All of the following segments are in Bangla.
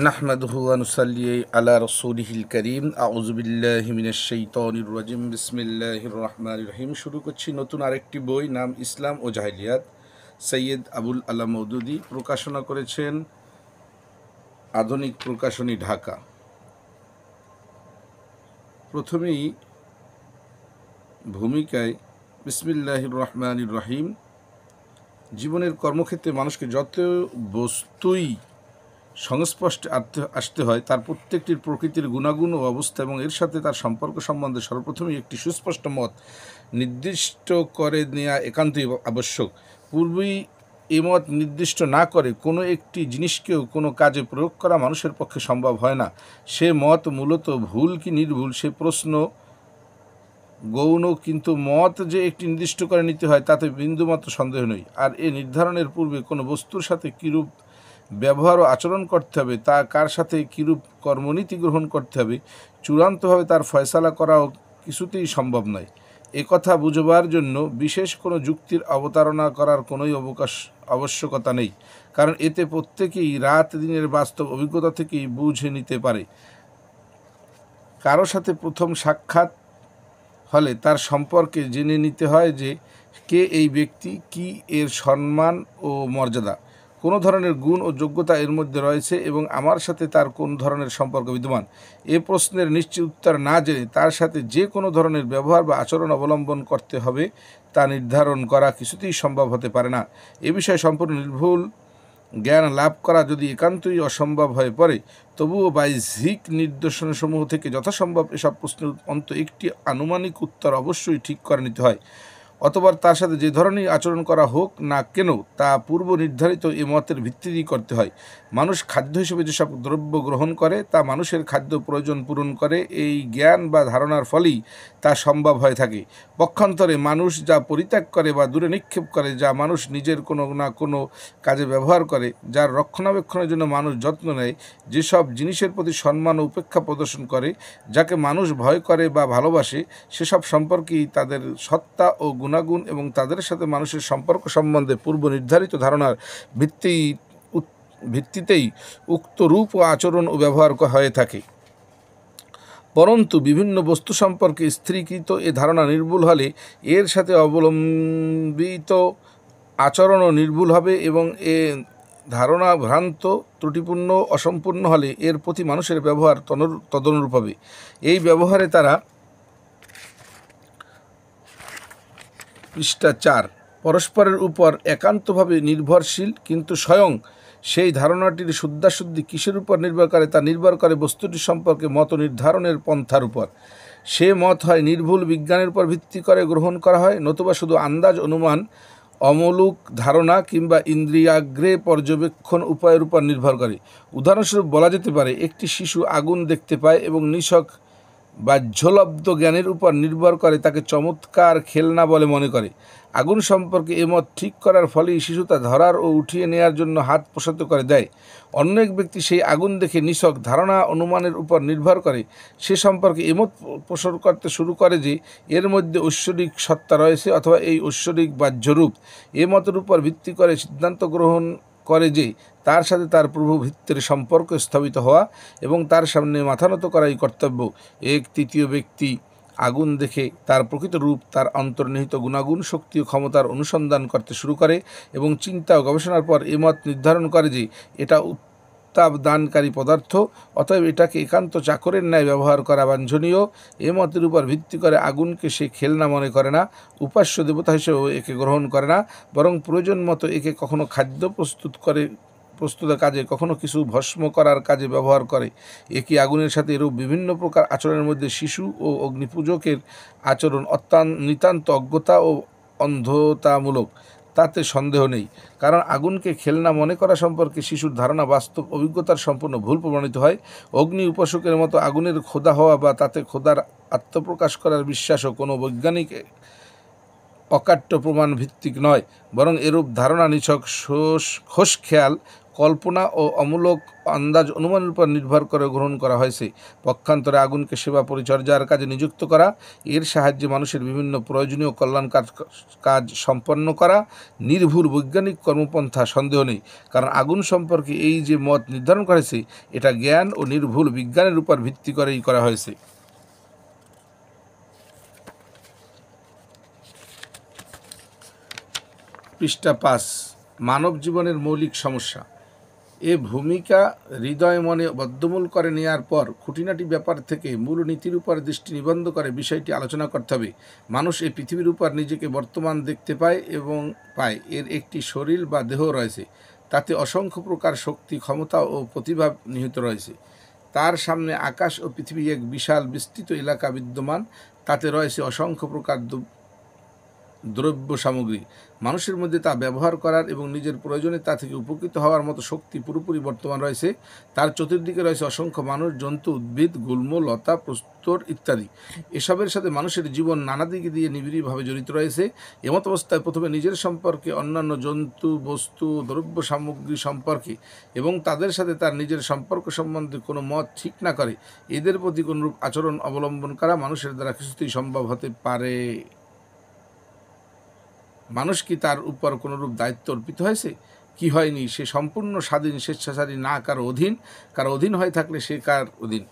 নাহমাদুহু ওয়া নুসাল্লি আলা রাসূলিহিল কারীম। আউযু বিল্লাহি মিনাশ শাইতানির রাজিম। বিসমিল্লাহির রহমানির রহিম। শুরু করছি নতুন আরেকটি বই, নাম ইসলাম ও জাহিলিয়াত। সৈয়দ আবুল আলা মওদুদী প্রকাশনা করেছেন আধুনিক প্রকাশনী, ঢাকা। প্রথমেই ভূমিকায় বিসমিল্লাহির রহমানির রহিম। জীবনের কর্মক্ষেত্রে মানুষকে যত বস্তুই সংস্পর্শে আসতে হয়, তার প্রত্যেকটির প্রকৃতির গুণাগুণ ও অবস্থা এবং এর সাথে তার সম্পর্ক সম্বন্ধে সর্বপ্রথমেই একটি সুস্পষ্ট মত নির্দিষ্ট করে নেওয়া একান্তই আবশ্যক। পূর্বেই এ মত নির্দিষ্ট না করে কোনো একটি জিনিসকেও কোনো কাজে প্রয়োগ করা মানুষের পক্ষে সম্ভব হয় না। সে মত মূলত ভুল কি নির্ভুল সে প্রশ্ন গৌণ, কিন্তু মত যে একটি নির্দিষ্ট করে নিতে হয় তাতে বিন্দুমাত্র সন্দেহ নেই। আর এ নির্ধারণের পূর্বে কোনো বস্তুর সাথে কীরূপ ব্যবহার ও আচরণ করতে হবে, তা কার সাথে কীরূপ কর্মনীতি গ্রহণ করতে হবে, চূড়ান্তভাবে তার ফয়সালা করাও কিছুতেই সম্ভব নয়। একথা বুঝবার জন্য বিশেষ কোনো যুক্তির অবতারণা করার কোনোই আবশ্যকতা নেই, কারণ এতে প্রত্যেকেই রাত দিনের বাস্তব অভিজ্ঞতা থেকেই বুঝে নিতে পারে। কারো সাথে প্রথম সাক্ষাৎ হলে তার সম্পর্কে জেনে নিতে হয় যে কে এই ব্যক্তি, কি এর সম্মান ও মর্যাদা, কোন ধরনের গুণ ও যোগ্যতা এর মধ্যে রয়েছে এবং আমার সাথে তার কোন ধরনের সম্পর্ক বিদ্যমান। এ প্রশ্নের নিশ্চিত উত্তর না জেনে তার সাথে যে কোনো ধরনের ব্যবহার বা আচরণ অবলম্বন করতে হবে তা নির্ধারণ করা কিছুতেই সম্ভব হতে পারে না। এ বিষয়ে সম্পূর্ণ নির্ভুল জ্ঞান লাভ করা যদি একান্তই অসম্ভব হয়ে পড়ে, তবুও বাহ্যিক নিদর্শনসমূহ থেকে যথাসম্ভব এসব প্রশ্নের অন্তত একটি আনুমানিক উত্তর অবশ্যই ঠিক করে নিতে হয়। অথবা তার সাথে যে ধরনের আচরণ করা হোক না কেন তা পূর্ব নির্ধারিত এ মতের ভিত্তিতেই করতে হয়। মানুষ খাদ্য হিসেবে যেসব দ্রব্য গ্রহণ করে তা মানুষের খাদ্য প্রয়োজন পূরণ করে, এই জ্ঞান বা ধারণার ফলেই তা সম্ভব হয়ে থাকে। পক্ষান্তরে মানুষ যা পরিত্যাগ করে বা দূরে নিক্ষেপ করে, যা মানুষ নিজের কোনো না কোনো কাজে ব্যবহার করে, যার রক্ষণাবেক্ষণের জন্য মানুষ যত্ন নেয়, যেসব জিনিসের প্রতি সম্মান ও উপেক্ষা প্রদর্শন করে, যাকে মানুষ ভয় করে বা ভালোবাসে, সেসব সম্পর্কেই তাদের সত্তা ও গুণাগুণ এবং তাদের সাথে মানুষের সম্পর্ক সম্বন্ধে পূর্ব নির্ধারিত ধারণার ভিত্তিতেই উক্ত রূপ ও আচরণ ও ব্যবহার হয়ে থাকে। পরন্তু বিভিন্ন বস্তু সম্পর্কে স্থিরীকৃত এ ধারণা নির্ভুল হলে এর সাথে অবলম্বিত আচরণও নির্ভুল হবে এবং এ ধারণা ভ্রান্ত, ত্রুটিপূর্ণ, অসম্পূর্ণ হলে এর প্রতি মানুষের ব্যবহার তদনুরূপ হবে। এই ব্যবহারে তারা পৃষ্ঠা 4 পরস্পরের উপর একান্তভাবে নির্ভরশীল, কিন্তু স্বয়ং সেই ধারণাটির শুদ্ধাশুদ্ধি কিসের উপর নির্ভর করে, তা নির্ভর করে বস্তুটি সম্পর্কে মত নির্ধারণের পন্থার উপর। সে মত হয় নির্ভুল বিজ্ঞানের উপর ভিত্তি করে গ্রহণ করা হয়, নতুবা শুধু আন্দাজ, অনুমান, অমূলক ধারণা কিংবা ইন্দ্রিয়াগ্রে পর্যবেক্ষণ উপায়ের উপর নির্ভর করে। উদাহরণস্বরূপ বলা যেতে পারে, একটি শিশু আগুন দেখতে পায় এবং নিছক বাহ্যলব্ধ জ্ঞানের উপর নির্ভর করে তাকে চমৎকার খেলনা বলে মনে করে। আগুন সম্পর্কে এ মত ঠিক করার ফলেই শিশু তা ধরার ও উঠিয়ে নেওয়ার জন্য হাত প্রসারিত করে দেয়। অন্য এক ব্যক্তি সেই আগুন দেখে নিছক ধারণা, অনুমানের উপর নির্ভর করে সে সম্পর্কে এমত প্রসার করতে শুরু করে যে এর মধ্যে ঐশ্বরিক সত্তা রয়েছে অথবা এই ঐশ্বরিক বাহ্যরূপ। এ মতের উপর ভিত্তি করে সিদ্ধান্ত গ্রহণ করে যে তার সাথে তার প্রভু ভিত্তির সম্পর্ক স্থাপিত হওয়া এবং তার সামনে মাথা নত করাই কর্তব্য। এক তৃতীয় ব্যক্তি আগুন দেখে তার প্রকৃত রূপ, তার অন্তর্নিহিত গুণাগুণ, শক্তি ও ক্ষমতার অনুসন্ধান করতে শুরু করে এবং চিন্তা ও গবেষণার পর এ মত নির্ধারণ করে যে এটা উত্তাপ দানকারী পদার্থ, অতএব এটাকে একান্ত চাকরের ন্যায় ব্যবহার করা বাঞ্ছনীয়। এ মতের উপর ভিত্তি করে আগুনকে সে খেলনা মনে করে না, উপাস্য দেবতা হিসেবেও একে গ্রহণ করে না, বরং প্রয়োজন মতো একে কখনো খাদ্য প্রস্তুতের কাজে, কখনো কিছু ভস্ম করার কাজে ব্যবহার করে। একই আগুনের সাথে এরূপ বিভিন্ন প্রকার আচরণের মধ্যে শিশু ও অগ্নিপূজকের আচরণ নিতান্ত অজ্ঞতা ও অন্ধতামূলক, তাতে সন্দেহ নেই। কারণ আগুনকে খেলনা মনে করা সম্পর্কে শিশুর ধারণা বাস্তব অভিজ্ঞতার সম্পূর্ণ ভুল প্রমাণিত হয়। অগ্নি উপাসকের মতো আগুনের খোদা হওয়া বা তাতে খোদার আত্মপ্রকাশ করার বিশ্বাসও কোনো বৈজ্ঞানিক অকাট্য প্রমাণ ভিত্তিক নয়, বরং এরূপ ধারণা নিছক খোশ খেয়াল কল্পনা ও অমূলক আন্দাজ অনুমানের উপর নির্ভর করে গ্রহণ করা হয়েছে। পক্ষান্তরে আগুনকে সেবা পরিচর্যার কাজে নিযুক্ত করা, এর সাহায্যে মানুষের বিভিন্ন প্রয়োজনীয় কল্যাণ কাজ সম্পন্ন করা নির্ভুল বৈজ্ঞানিক কর্মপন্থা, সন্দেহ নেই। কারণ আগুন সম্পর্কে এই যে মত নির্ধারণ করেছে, এটা জ্ঞান ও নির্ভুল বিজ্ঞানের উপর ভিত্তি করেই করা হয়েছে। পৃষ্ঠা 5, মানব জীবনের মৌলিক সমস্যা। এ ভূমিকা হৃদয় মনে বদ্ধমূল করে নেওয়ার পর খুঁটিনাটি ব্যাপার থেকে মূল নীতির উপর দৃষ্টি নিবদ্ধ করে বিষয়টি আলোচনা করতে হবে। মানুষ এই পৃথিবীর উপর নিজেকে বর্তমান দেখতে পায় এবং পায় এর একটি শরীর বা দেহ রয়েছে, তাতে অসংখ্য প্রকার শক্তি, ক্ষমতা ও প্রতিভা নিহিত রয়েছে। তার সামনে আকাশ ও পৃথিবী এক বিশাল বিস্তৃত এলাকা বিদ্যমান, তাতে রয়েছে অসংখ্য প্রকার দ্রব্য সামগ্রী। মানুষের মধ্যে তা ব্যবহার করার এবং নিজের প্রয়োজনে তা থেকে উপকৃত হওয়ার মতো শক্তি পুরোপুরি বর্তমান রয়েছে। তার চতুর্দিকে রয়েছে অসংখ্য মানুষ, জন্তু, উদ্ভিদ, গুল্ম, লতা, প্রস্তর ইত্যাদি। এসবের সাথে মানুষের জীবন নানা দিকে দিয়ে নিবিড়ভাবে জড়িত রয়েছে। এমত অবস্থায় প্রথমে নিজের সম্পর্কে, অন্যান্য জন্তু, বস্তু, দ্রব্য সামগ্রী সম্পর্কে এবং তাদের সাথে তার নিজের সম্পর্ক সম্বন্ধে কোনো মত ঠিক না করে এদের প্রতি কোনরূপ আচরণ অবলম্বন করা মানুষের দ্বারা কিছুতেই সম্ভব হতে পারে। মানুষ কি তার উপর কোনরূপ দায়িত্ব অর্পিত হয়েছে? কি হয়নি? সে সম্পূর্ণ স্বাধীন, স্বেচ্ছাচারী, না কারো অধীন। কারো অধীন হয়ে থাকলে সে কার অধীন?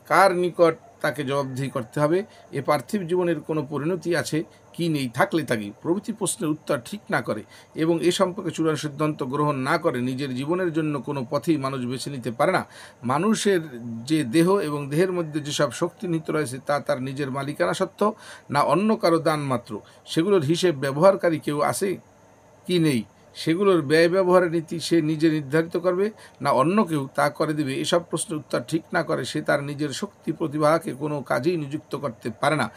কার নিকট তাকে জবাবদিহি করতে হবে? এ পার্থিব জীবনের কোনো পরিণতি আছে কি নেই? থাকলে থাকি প্রভৃতি প্রশ্নের উত্তর ঠিক না করে এবং এ সম্পর্কে চূড়ান্ত সিদ্ধান্ত গ্রহণ না করে নিজের জীবনের জন্য কোনো পথেই মানুষ বেছে নিতে পারে না। মানুষের যে দেহ এবং দেহের মধ্যে যেসব শক্তি নিহিত রয়েছে তা তার নিজের মালিকানা সত্ত্ব, না অন্য কারো দান মাত্র। সেগুলোর হিসেব ব্যবহারকারী কেউ আছে কি নেই? সেগুলোর ব্যয় ব্যবহারের নীতি সে নিজে নির্ধারিত করবে, না অন্য কেউ তা করে দেবে? এসব প্রশ্নের উত্তর ঠিক না করে সে তার নিজের শক্তি প্রতিভাকে কোনো কাজেই নিযুক্ত করতে পারে না।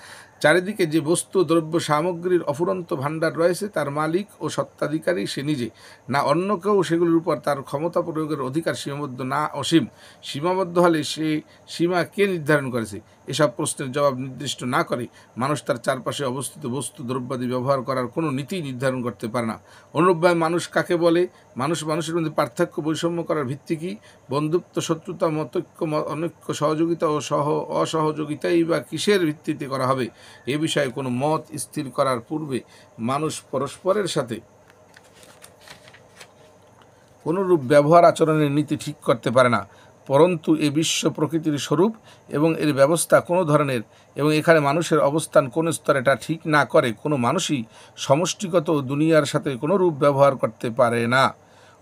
চারিদিকে যে বস্তু, দ্রব্য সামগ্রীর অফুরন্ত ভাণ্ডার রয়েছে তার মালিক ও সত্ত্বাধিকারী সে নিজে, না অন্য কেউ। সেগুলির উপর তার ক্ষমতা প্রয়োগের অধিকার সীমাবদ্ধ, না অসীম। সীমাবদ্ধ হলে সে সীমা কে নির্ধারণ করেছে? এসব প্রশ্নের জবাব নির্দিষ্ট না করে মানুষ তার চারপাশে অবস্থিত বস্তু, দ্রব্যাদি ব্যবহার করার কোনো নীতি নির্ধারণ করতে পারে না। অনুরূপভাবে মানুষ কাকে বলে? মানুষের মধ্যে পার্থক্য, বৈষম্য করার ভিত্তি কী? বন্ধুত্ব, শত্রুতা, মতৈক্য, অনৈক্য, সহযোগিতা ও অসহযোগিতাই বা কিসের ভিত্তিতে করা হবে? এ বিষয়ে কোনো মত স্থির করার পূর্বে মানুষ পরস্পরের সাথে কোনরূপ ব্যবহার আচরণের নীতি ঠিক করতে পারে না। পরন্তু এ বিশ্ব প্রকৃতির স্বরূপ এবং এর ব্যবস্থা কোনো ধরনের এবং এখানে মানুষের অবস্থান কোন স্তরে এটা ঠিক না করে কোনো মানুষই সমষ্টিগত দুনিয়ার সাথে কোনোরূপ ব্যবহার করতে পারে না।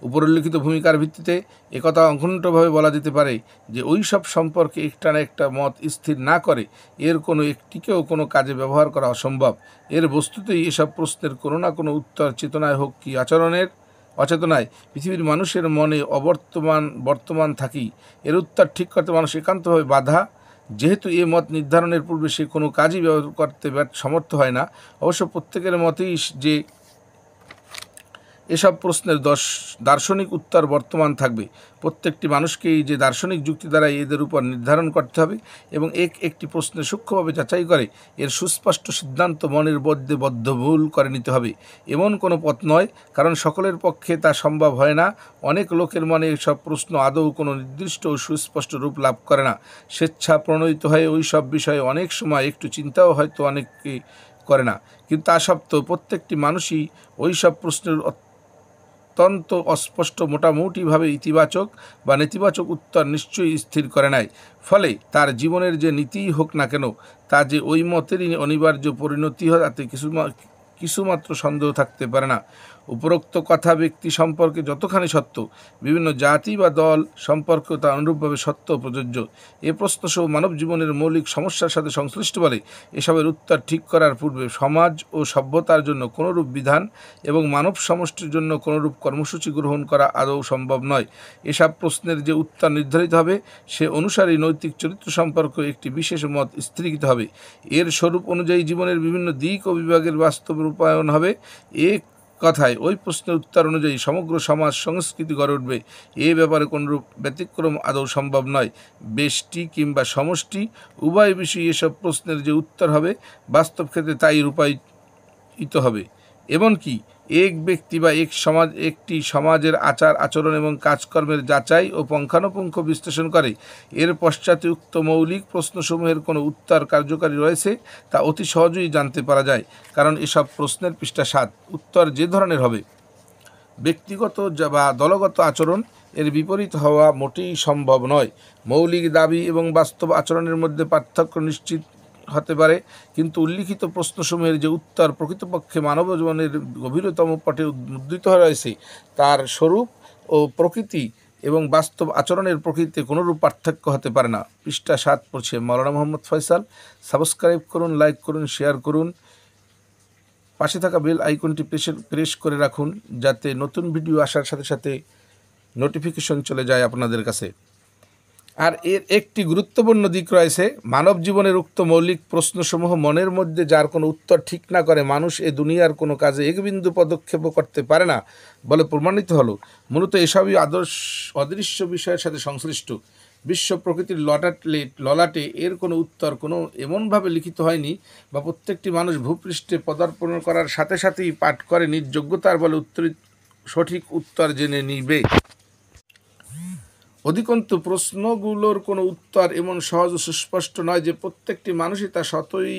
উপরোল্লিখিত ভূমিকার ভিত্তিতে একথা অখণ্ডভাবে বলা যেতে পারে যে ওই সব সম্পর্কে একটা না একটা মত স্থির না করে এর কোনো একটিকেও কোনো কাজে ব্যবহার করা অসম্ভব। এর বস্তুতেই এসব প্রশ্নের কোনো না কোনো উত্তর চেতনায় হোক কি অচেতনায় পৃথিবীর মানুষের মনে বর্তমান থাকি। এর উত্তর ঠিক করতে মানুষ একান্তভাবে বাধা। যেহেতু এ মত নির্ধারণের পূর্বে সে কোনো কাজই ব্যবহার করতে সমর্থ হয় না। অবশ্য প্রত্যেকের মতেই যে এসব প্রশ্নের দার্শনিক উত্তর বর্তমান থাকবে। প্রত্যেকটি মানুষকেই যে দার্শনিক যুক্তি দ্বারা এদের উপর নির্ধারণ করতে হবে এবং একটি প্রশ্নের সূক্ষ্মভাবে যাচাই করে এর সুস্পষ্ট সিদ্ধান্ত মনের মধ্যে বদ্ধমূল করে নিতে হবে, এমন কোনো পথ নয়। কারণ সকলের পক্ষে তা সম্ভব হয় না। অনেক লোকের মনে সব প্রশ্ন আদৌ কোনো নির্দিষ্ট ও সুস্পষ্ট রূপ লাভ করে না। স্বেচ্ছা প্রণোদিত হয়ে ওই সব বিষয়ে অনেক সময় একটু চিন্তাও হয়তো অনেকে করে না, কিন্তু তা সত্ত্বেও প্রত্যেকটি মানুষই ওই সব প্রশ্নের অত্যন্ত অস্পষ্ট, মোটামুটিভাবে ইতিবাচক বা নেতিবাচক উত্তর নিশ্চয়ই স্থির করে নেয়। ফলে তার জীবনের যে নীতিই হোক না কেন তা যে ওই মতেরই অনিবার্য পরিণতি হয় তাতে কিছুমাত্র সন্দেহ থাকতে পারে না। উপরোক্ত কথা ব্যক্তি সম্পর্কে যতখানি সত্য, বিভিন্ন জাতি বা দল সম্পর্কেও তা অনুরূপভাবে সত্য প্রযোজ্য। এ প্রশ্নসহ মানব জীবনের মৌলিক সমস্যার সাথে সংশ্লিষ্ট বলে এসবের উত্তর ঠিক করার পূর্বে সমাজ ও সভ্যতার জন্য কোনরূপ বিধান এবং মানব সমষ্টির জন্য কোনরূপ কর্মসূচি গ্রহণ করা আদৌ সম্ভব নয়। এসব প্রশ্নের যে উত্তর নির্ধারিত হবে সে অনুসারেই নৈতিক চরিত্র সম্পর্কে একটি বিশেষ মত স্থিরীকৃত হবে। এর স্বরূপ অনুযায়ী জীবনের বিভিন্ন দিক ও বিভাগের বাস্তব রূপায়ণ হবে। কথায় ওই প্রশ্নের উত্তর অনুযায়ী সমগ্র সমাজ সংস্কৃতি গড়ে উঠবে। এ ব্যাপারে কোনরূপ ব্যতিক্রম আদৌ সম্ভব নয়। ব্যষ্টি কিংবা সমষ্টি উভয় বিষয়ে এসব প্রশ্নের যে উত্তর হবে বাস্তব ক্ষেত্রে তাই রূপায়িত হবে। এমনকি এক ব্যক্তি বা একটি সমাজের আচার আচরণ এবং কাজকর্মের যাচাই ও পুঙ্খানুপুঙ্খ বিশ্লেষণ করে এর পশ্চাতে উক্ত মৌলিক প্রশ্নসমূহের কোনো উত্তর কার্যকারী রয়েছে তা অতি সহজেই জানতে পারা যায়, কারণ এসব প্রশ্নের পৃষ্ঠা 7 উত্তর যে ধরনের হবে ব্যক্তিগত বা দলগত আচরণ এর বিপরীত হওয়া মোটেই সম্ভব নয়। মৌলিক দাবি এবং বাস্তব আচরণের মধ্যে পার্থক্য নিশ্চিত হতে পারে, কিন্তু উল্লিখিত প্রশ্নসমূহের যে উত্তর প্রকৃতপক্ষে মানব জীবনের গভীরতম পটে মুদ্রিত হয়ে রয়েছে তার স্বরূপ ও প্রকৃতি এবং বাস্তব আচরণের প্রকৃতিতে কোনোরূপ পার্থক্য হতে পারে না। পৃষ্ঠা 7 পড়ছে মাওলানা মোহাম্মদ ফয়সাল। সাবস্ক্রাইব করুন, লাইক করুন, শেয়ার করুন, পাশে থাকা বেল আইকনটি প্রেস করে রাখুন যাতে নতুন ভিডিও আসার সাথে সাথে নোটিফিকেশন চলে যায় আপনাদের কাছে। আর এর একটি গুরুত্বপূর্ণ দিক রয়েছে, মানব জীবনের উক্ত মৌলিক প্রশ্নসমূহ মনের মধ্যে যার কোনো উত্তর ঠিক না করে মানুষ এ দুনিয়ার কোনো কাজে এক বিন্দু পদক্ষেপও করতে পারে না বলে প্রমাণিত হলো। মূলত এসবই অদৃশ্য বিষয়ের সাথে সংশ্লিষ্ট। বিশ্ব প্রকৃতির ললাটে এর কোনো উত্তর কোনো এমনভাবে লিখিত হয়নি বা প্রত্যেকটি মানুষ ভূপৃষ্ঠে পদার্পণ করার সাথে সাথেই পাঠ করে নিজ যোগ্যতার বলে সঠিক উত্তর জেনে নিবে। অধিকন্তু প্রশ্নগুলোর কোনো উত্তর এমন সহজ ও সুস্পষ্ট নয় যে প্রত্যেকটি মানুষই তা স্বতই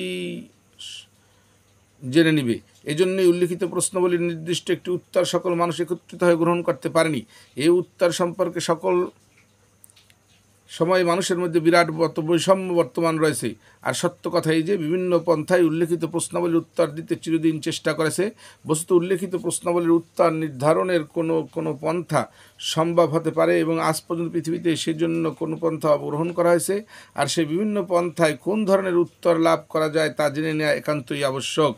জেনে নিবে। এজন্যই উল্লিখিত প্রশ্নগুলির নির্দিষ্ট একটি উত্তর সকল মানুষ একত্রিত হয়ে গ্রহণ করতে পারেনি। এই উত্তর সম্পর্কে সকল সময় মানুষের মধ্যে বিরাট বৈষম্য বর্তমান রয়েছে। আর সত্য কথা এই যে বিভিন্ন পন্থায় উল্লেখিত প্রশ্নাবলীর উত্তর দিতে চিরদিন চেষ্টা করেছে। বস্তুত উল্লেখিত প্রশ্নাবলীর উত্তর নির্ধারণের কোনো পন্থা সম্ভব হতে পারে এবং আজ পর্যন্ত পৃথিবীতে সেজন্য কোনো পন্থা গ্রহণ করা হয়েছে। আর সেই বিভিন্ন পন্থায় কোন ধরনের উত্তর লাভ করা যায় তা জেনে নেওয়া একান্তই আবশ্যক।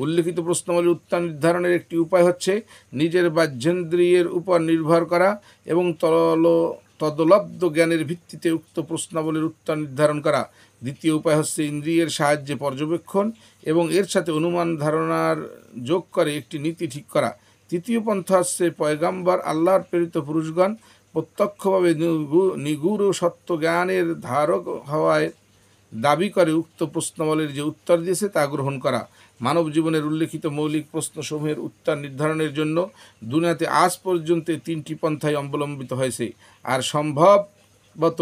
উল্লেখিত প্রশ্নাবলীর উত্তর নির্ধারণের একটি উপায় হচ্ছে নিজের বাহ্যেন্দ্রিয়ের উপর নির্ভর করা এবং তদলব্ধ জ্ঞানের ভিত্তিতে উক্ত প্রশ্নাবলীর উত্তর নির্ধারণ করা। দ্বিতীয় উপায় হচ্ছে ইন্দ্রিয়ের সাহায্যে পর্যবেক্ষণ এবং এর সাথে অনুমান ধারণার যোগ করে একটি নীতি ঠিক করা। তৃতীয় পন্থা হচ্ছে পয়গাম্বর আল্লাহর প্রেরিত পুরুষগণ প্রত্যক্ষভাবে নিগুড় সত্য জ্ঞানের ধারক হওয়ায় দাবি করে উক্ত প্রশ্নাবলীর যে উত্তর দিয়েছে তা গ্রহণ করা। মানব জীবনের উল্লেখিত মৌলিক প্রশ্নসমূহের উত্তর নির্ধারণের জন্য দুনিয়াতে আজ পর্যন্ত 3টি পন্থাই অবলম্বিত হয়েছে, আর সম্ভবত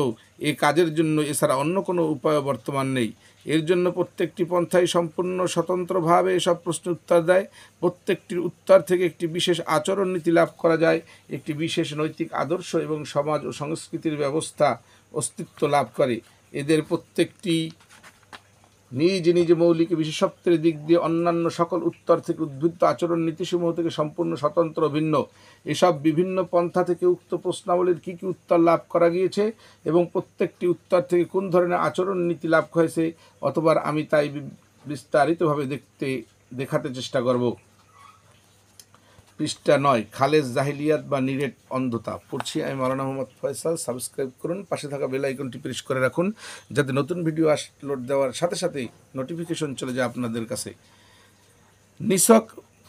এ কাজের জন্য এছাড়া অন্য কোনো উপায় বর্তমান নেই। এর জন্য প্রত্যেকটি পন্থাই সম্পূর্ণ স্বতন্ত্রভাবে এসব প্রশ্নের উত্তর দেয়। প্রত্যেকটির উত্তর থেকে একটি বিশেষ আচরণ নীতি লাভ করা যায়, একটি বিশেষ নৈতিক আদর্শ এবং সমাজ ও সংস্কৃতির ব্যবস্থা অস্তিত্ব লাভ করে। এদের প্রত্যেকটি নিজ নিজ মৌলিক বিশেষত্বের দিক দিয়ে অন্যান্য সকল উত্তর থেকে উদ্বুদ্ধ আচরণ নীতিসমূহ থেকে সম্পূর্ণ স্বতন্ত্র ভিন্ন। এসব বিভিন্ন পন্থা থেকে উক্ত প্রশ্নাবলীর কী কী উত্তর লাভ করা গিয়েছে এবং প্রত্যেকটি উত্তর থেকে কোন ধরনের আচরণ নীতি লাভ হয়েছে অথবা আমি তাই বিস্তারিতভাবে দেখাতে চেষ্টা করব। পৃষ্ঠা 9 খালেজ জাহিলিয়াত বা নিরেট অন্ধতা পড়ছি আমি মাওলানা মোহাম্মদ ফয়সাল। সাবস্ক্রাইব করুন, পাশে থাকা বেল আইকনটি প্রেস করে রাখুন যাতে নতুন ভিডিও আপলোড দেওয়ার সাথে সাথেই নোটিফিকেশন চলে যায় আপনাদের কাছে। নিছক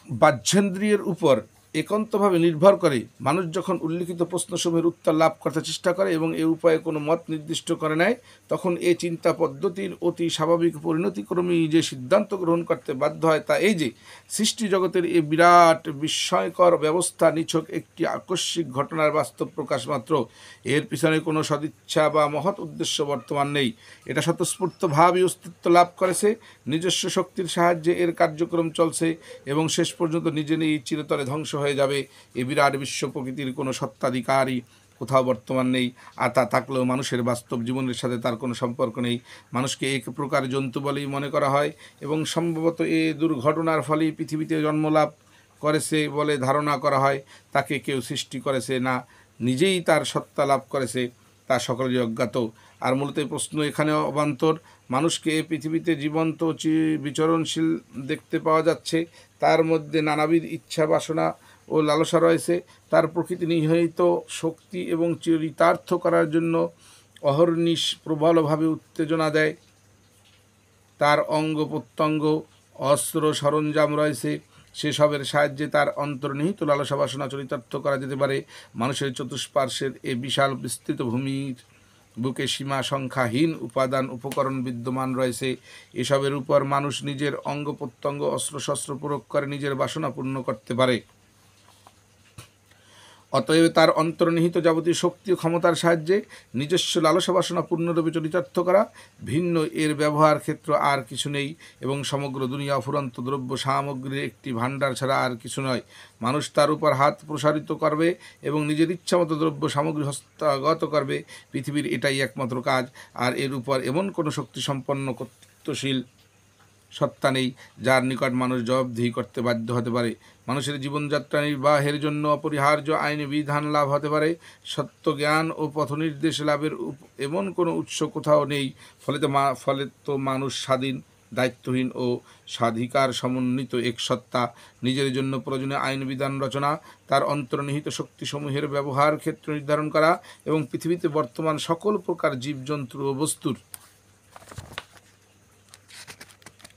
বাহ্যেন্দ্রিয়ের উপর একান্তভাবে নির্ভর করে মানুষ যখন উল্লিখিত প্রশ্নসমূহের উত্তর লাভ করতে চেষ্টা করে এবং এ উপায়ে কোনো মত নির্দিষ্ট করে নেয়, তখন এই চিন্তা পদ্ধতির অতি স্বাভাবিক পরিণতিক্রমেই যে সিদ্ধান্ত গ্রহণ করতে বাধ্য হয় তা এই যে সৃষ্টি জগতের এই বিরাট বিস্ময়কর ব্যবস্থা নিছক একটি আকস্মিক ঘটনার বাস্তব প্রকাশ মাত্র। এর পিছনে কোনো সদিচ্ছা বা মহৎ উদ্দেশ্য বর্তমান নেই। এটা স্বতঃস্ফূর্তভাবেই অস্তিত্ব লাভ করেছে, নিজস্ব শক্তির সাহায্যে এর কার্যক্রম চলছে এবং শেষ পর্যন্ত নিজে নিয়েই চিরতরে ধ্বংস হয়ে যাবে। এই বিরাট বিশ্ব প্রকৃতির কোনো সত্ত্বাধিকারী কোথাও বর্তমান নেই, আর তা থাকলেও মানুষের বাস্তব জীবনের সাথে তার কোনো সম্পর্ক নেই। মানুষকে এক প্রকার জন্তু বলেই মনে করা হয় এবং সম্ভবত এই দুর্ঘটনার ফলেই পৃথিবীতে জন্মলাভ করেছে বলে ধারণা করা হয়। তাকে কেউ সৃষ্টি করেছে না, নিজেই তার সত্তা লাভ করেছে, তা সকলেরই অজ্ঞাত। আর মূলত এই প্রশ্ন এখানে অবান্তর। মানুষকে এই পৃথিবীতে জীবন্ত বিচরণশীল দেখতে পাওয়া যাচ্ছে, তার মধ্যে নানাবিধ ইচ্ছা বাসনা ও লালসা রয়েছে। তার প্রকৃতি নিহিত শক্তি এবং চরিতার্থ করার জন্য অহর্নিশ প্রবলভাবে উত্তেজনা দেয়। তার অঙ্গ প্রত্যঙ্গ অস্ত্র সরঞ্জাম রয়েছে, সেসবের সাহায্যে তার অন্তর্নিহিত লালসা বাসনা চরিতার্থ করা যেতে পারে। মানুষের চতুষ্পার্শ্বের এ বিশাল বিস্তৃত ভূমির বুকে সীমা সংখ্যাহীন উপাদান উপকরণ বিদ্যমান রয়েছে। এসবের উপর মানুষ নিজের অঙ্গ প্রত্যঙ্গ অস্ত্রশস্ত্র প্রয়োগ করে নিজের বাসনা পূর্ণ করতে পারে। অতএব তার অন্তর্নিহিত যাবতীয় শক্তি ও ক্ষমতার সাহায্যে নিজস্ব লালসা বাসনা পূর্ণরূপে চরিতার্থ করা ভিন্ন এর ব্যবহার ক্ষেত্র আর কিছু নেই, এবং সমগ্র দুনিয়া ফুরন্ত দ্রব্য সামগ্রীর একটি ভাণ্ডার ছাড়া আর কিছু নয়। মানুষ তার উপর হাত প্রসারিত করবে এবং নিজের ইচ্ছামতো দ্রব্য সামগ্রী হস্তগত করবে। পৃথিবীর এটাই একমাত্র কাজ, আর এর উপর এমন কোনো শক্তিসম্পন্ন কর্তৃত্বশীল সত্তা নেই যার নিকট মানুষ জবাবদিহি করতে বাধ্য হতে পারে। মানুষের জীবনযাত্রা নির্বাহের জন্য অপরিহার্য আইনি বিধান লাভ হতে পারে। সত্য জ্ঞান ও পথনির্দেশ লাভের এমন কোনো উৎস কোথাও নেই। ফলে তো মানুষ স্বাধীন, দায়িত্বহীন ও স্বাধিকার সমন্বিত এক সত্তা। নিজের জন্য প্রয়োজনীয় আইন বিধান রচনা, তার অন্তর্নিহিত শক্তিসমূহের ব্যবহার ক্ষেত্র নির্ধারণ করা এবং পৃথিবীতে বর্তমান সকল প্রকার জীবজন্তু ও বস্তুর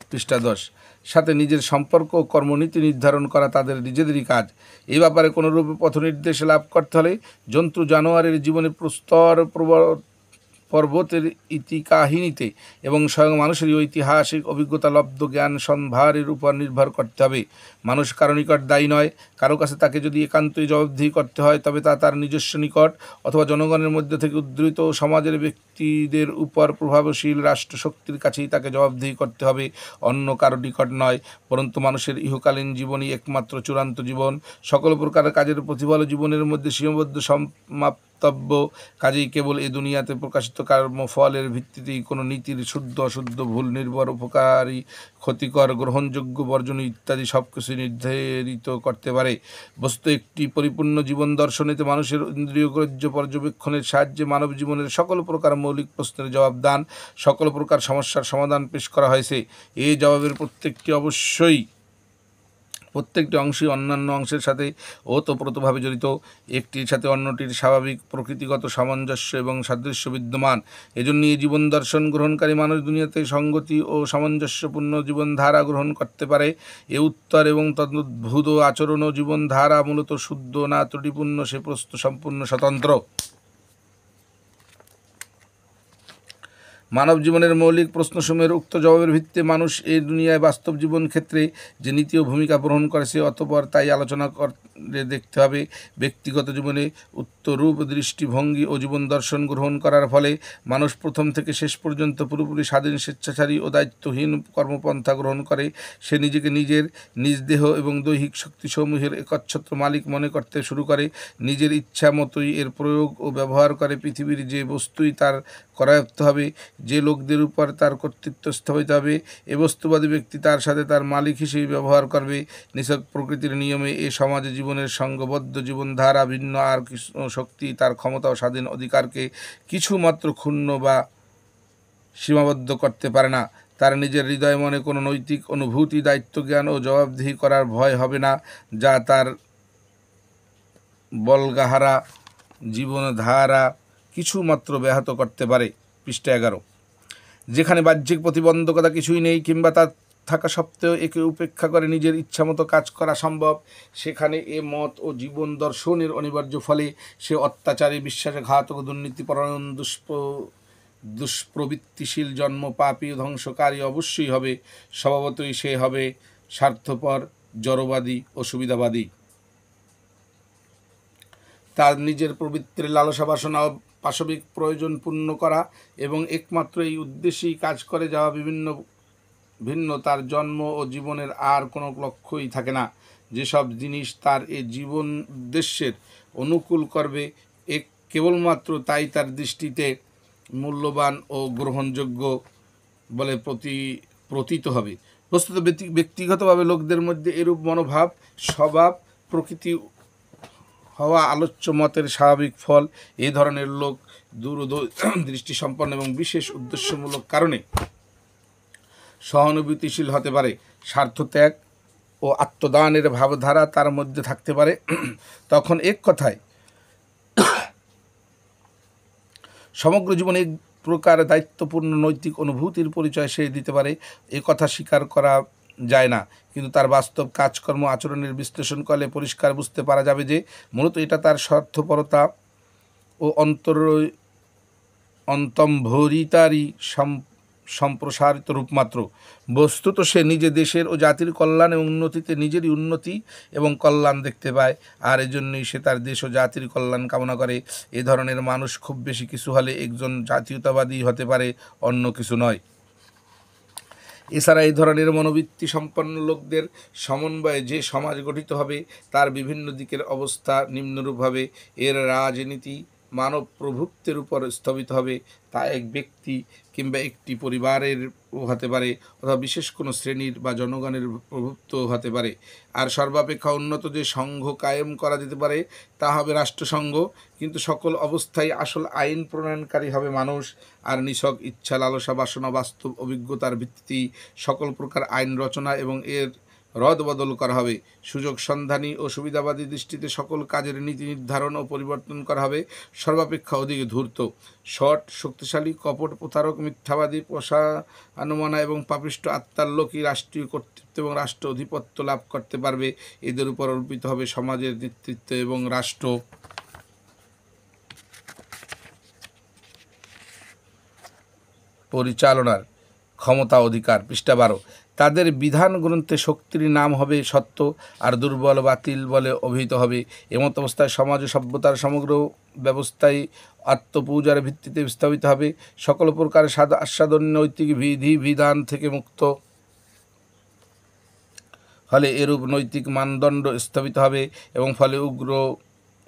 পৃষ্ঠা 10 সাথে নিজের সম্পর্ক ও কর্মনীতি নির্ধারণ করা তাদের নিজেদেরই কাজ। এই ব্যাপারে কোনোরূপে পথনির্দেশ লাভ করতে হলে জন্তু জানোয়ারের জীবনে প্রস্তর পর্বতের ইতিকাহিনীতে এবং স্বয়ং মানুষেরই ঐতিহাসিক অভিজ্ঞতা লব্ধ জ্ঞান সম্ভারের উপর নির্ভর করতে হবে। মানুষ কারো নিকট দায়ী নয়। কারো কাছে তাকে যদি একান্তই জবাবদিহি করতে হয় তবে তা তার নিজস্ব নিকট অথবা জনগণের মধ্যে থেকে উদ্ধৃত সমাজের ব্যক্তিদের উপর প্রভাবশীল রাষ্ট্রশক্তির কাছেই তাকে জবাবদিহি করতে হবে, অন্য কারো নিকট নয়। পরন্তু মানুষের ইহকালীন জীবনই একমাত্র চূড়ান্ত জীবন। সকল প্রকার কাজের প্রতিফল জীবনের মধ্যে সীমাবদ্ধ সমাপ্তব্য। কাজেই কেবল এ দুনিয়াতে প্রকাশিত কর্মফলের ভিত্তিতেই কোনো নীতির শুদ্ধ অশুদ্ধ, ভুল নির্ভর, উপকারী ক্ষতিকর, গ্রহণযোগ্য বর্জনীয় ইত্যাদি সব কিছু নির্ধারিত করতে পারে। বস্তু একটি পরিপূর্ণ জীবন দর্শনেতে মানুষের ইন্দ্রিয়গ্রাহ্য পর্যবেক্ষণের সাহায্যে মানব জীবনের সকল প্রকার মৌলিক প্রশ্নের জবাবদান, সকল প্রকার সমস্যার সমাধান পেশ করা হয়েছে। এই জবাবের প্রত্যেকটি অংশই অন্যান্য অংশের সাথে ওতপ্রোতভাবে জড়িত। একটির সাথে অন্যটির স্বাভাবিক প্রকৃতিগত সামঞ্জস্য এবং সাদৃশ্য বিদ্যমান। এজন্য এই জীবন দর্শন গ্রহণকারী মানুষ দুনিয়াতে সংগতি ও সামঞ্জস্যপূর্ণ জীবনধারা গ্রহণ করতে পারে। এ উত্তর এবং তদ্ভুত আচরণ ও জীবনধারা মূলত শুদ্ধ না ত্রুটিপূর্ণ সে প্রশ্ন সম্পূর্ণ স্বতন্ত্র। মানব জীবনের মৌলিক প্রশ্নসমূহের উক্ত জবাবের ভিত্তিতে মানুষ এই দুনিয়ায় বাস্তব জীবন ক্ষেত্রে যে নীতি ও ভূমিকা গ্রহণ করেছে অতঃপর তাই আলোচনা করে দেখতে হবে। ব্যক্তিগত জীবনে উত্তরূপ দৃষ্টিভঙ্গি ও জীবন দর্শন গ্রহণ করার ফলে মানুষ প্রথম থেকে শেষ পর্যন্ত পুরোপুরি স্বাধীন, স্বেচ্ছাচারী ও দায়িত্বহীন কর্মপন্থা গ্রহণ করে। সে নিজেকে নিজ দেহ এবং দৈহিক শক্তিসমূহের একচ্ছত্র মালিক মনে করতে শুরু করে। নিজের ইচ্ছা মতোই এর প্রয়োগ ও ব্যবহার করে। পৃথিবীর যে বস্তুই তার করায়ত্ত হবে, যে লোকদের উপর তার কর্তৃত্ব স্থাপিত হবে, এ বস্তুবাদী ব্যক্তি তার সাথে তার মালিক হিসেবে ব্যবহার করবে। নিছক প্রকৃতির নিয়মে এ সমাজে জীবনের সঙ্গবদ্ধ জীবনধারা ভিন্ন আর শক্তি তার ক্ষমতা ও স্বাধীন অধিকারকে কিছুমাত্র ক্ষুণ্ণ বা সীমাবদ্ধ করতে পারে না। তার নিজের হৃদয় মনে কোনো নৈতিক অনুভূতি, দায়িত্বজ্ঞান ও জবাবদিহি করার ভয় হবে না, যা তার বলগাহারা জীবনধারা কিছুমাত্র ব্যাহত করতে পারে। পৃষ্ঠা 11 যেখানে বাহ্যিক প্রতিবন্ধকতা কিছুই নেই কিংবা তা থাকা সত্ত্বেও একে উপেক্ষা করে নিজের ইচ্ছামতো কাজ করা সম্ভব, সেখানে এ মত ও জীবন দর্শনের অনিবার্য ফলে সে অত্যাচারী, বিশ্বাসঘাতক, দুর্নীতিপরায়ণ, দুষ্প্রবৃত্তিশীল, জন্ম পাপী ও ধ্বংসকারী অবশ্যই হবে। স্বভাবতই সে হবে স্বার্থপর, জড়বাদী ও সুবিধাবাদী। তার নিজের প্রবৃত্তির লালসা বাসনা ও পাশবিক প্রয়োজন পূর্ণ করা এবং একমাত্র এই উদ্দেশ্যেই কাজ করে যাওয়া ভিন্ন তার জন্ম ও জীবনের আর কোনো লক্ষ্যই থাকে না। যেসব জিনিস তার এ জীবন উদ্দেশ্যের অনুকূল করবে কেবলমাত্র তাই তার দৃষ্টিতে মূল্যবান ও গ্রহণযোগ্য বলে প্রতীত হবে। বস্তুত ব্যক্তিগতভাবে লোকদের মধ্যে এরূপ মনোভাব স্বভাব প্রকৃতি হওয়া আলোচ্য মতের স্বাভাবিক ফল। এই ধরনের লোক দূরদৃষ্টিসম্পন্ন এবং বিশেষ উদ্দেশ্যমূলক কারণে সহানুভূতিশীল হতে পারে। স্বার্থত্যাগ ও আত্মদানের ভাবধারা তার মধ্যে থাকতে পারে। তখন এক কথায় সমগ্র জীবনে এক প্রকার দায়িত্বপূর্ণ নৈতিক অনুভূতির পরিচয় সে দিতে পারে। এ কথা স্বীকার করা যায় না, কিন্তু তার বাস্তব কাজকর্ম আচরণের বিশ্লেষণ করলে পরিষ্কার বুঝতে পারা যাবে যে মূলত এটা তার স্বার্থপরতা ও অন্তম্ভরিতারই সম্প্রসারিত রূপমাত্র। বস্তুত সে নিজে দেশের ও জাতির কল্যাণ এবং উন্নতিতে নিজেরই উন্নতি এবং কল্যাণ দেখতে পায়, আর এজন্যই সে তার দেশ ও জাতির কল্যাণ কামনা করে। এ ধরনের মানুষ খুব বেশি কিছু হলে একজন জাতীয়তাবাদী হতে পারে, অন্য কিছু নয়। এছাড়া এই ধরনের মনোবৃত্তি সম্পন্ন লোকদের সমন্বয়ে যে সমাজ গঠিত হবে তার বিভিন্ন দিকের অবস্থা নিম্নরূপ হবে। এর রাজনীতি মানব প্রভুত্বের উপর স্থবিত হবে। তা এক ব্যক্তি কিংবা একটি পরিবারের হতে পারে, অথবা বিশেষ কোনো শ্রেণীর বা জনগণের প্রভুত্ব হতে পারে। আর সর্বাপেক্ষা উন্নত যে সংঘ কায়েম করা যেতে পারে তা হবে রাষ্ট্রসংঘ। কিন্তু সকল অবস্থায় আসল আইন প্রণয়নকারী হবে মানুষ, আর নিছক ইচ্ছা, লালসা, বাসনা, বাস্তব অভিজ্ঞতার ভিত্তিতেই সকল প্রকার আইন রচনা এবং এর রদবদল করা হবে। সুযোগ সন্ধানী ও সুবিধাবাদী দৃষ্টিতে সকল কাজের নীতি নির্ধারণ ও পরিবর্তন করা হবে। সর্বাপেক্ষা অধিক ধূর্ত, শট, শক্তিশালী, কপট, প্রতারক, মিথ্যাবাদী, পশানুমানা এবং পাপিষ্ঠ আত্মার লোকই রাষ্ট্রীয় কর্তৃত্ব এবং রাষ্ট্র অধিপত্য লাভ করতে পারবে। এদের উপর অর্পিত হবে সমাজের নেতৃত্ব এবং রাষ্ট্র পরিচালনার ক্ষমতা অধিকার। পৃষ্ঠা 12। তাদের বিধান গ্রন্থে শক্তির নাম হবে সত্য, আর দুর্বল বাতিল বলে অভিহিত হবে। এমত অবস্থায় সমাজ ও সভ্যতার সমগ্র ব্যবস্থায় আত্মপূজার ভিত্তিতে স্থাপিত হবে, সকল প্রকার আস্বাদন নৈতিক বিধি বিধান থেকে মুক্ত হলে এরূপ নৈতিক মানদণ্ড স্থাপিত হবে, এবং ফলে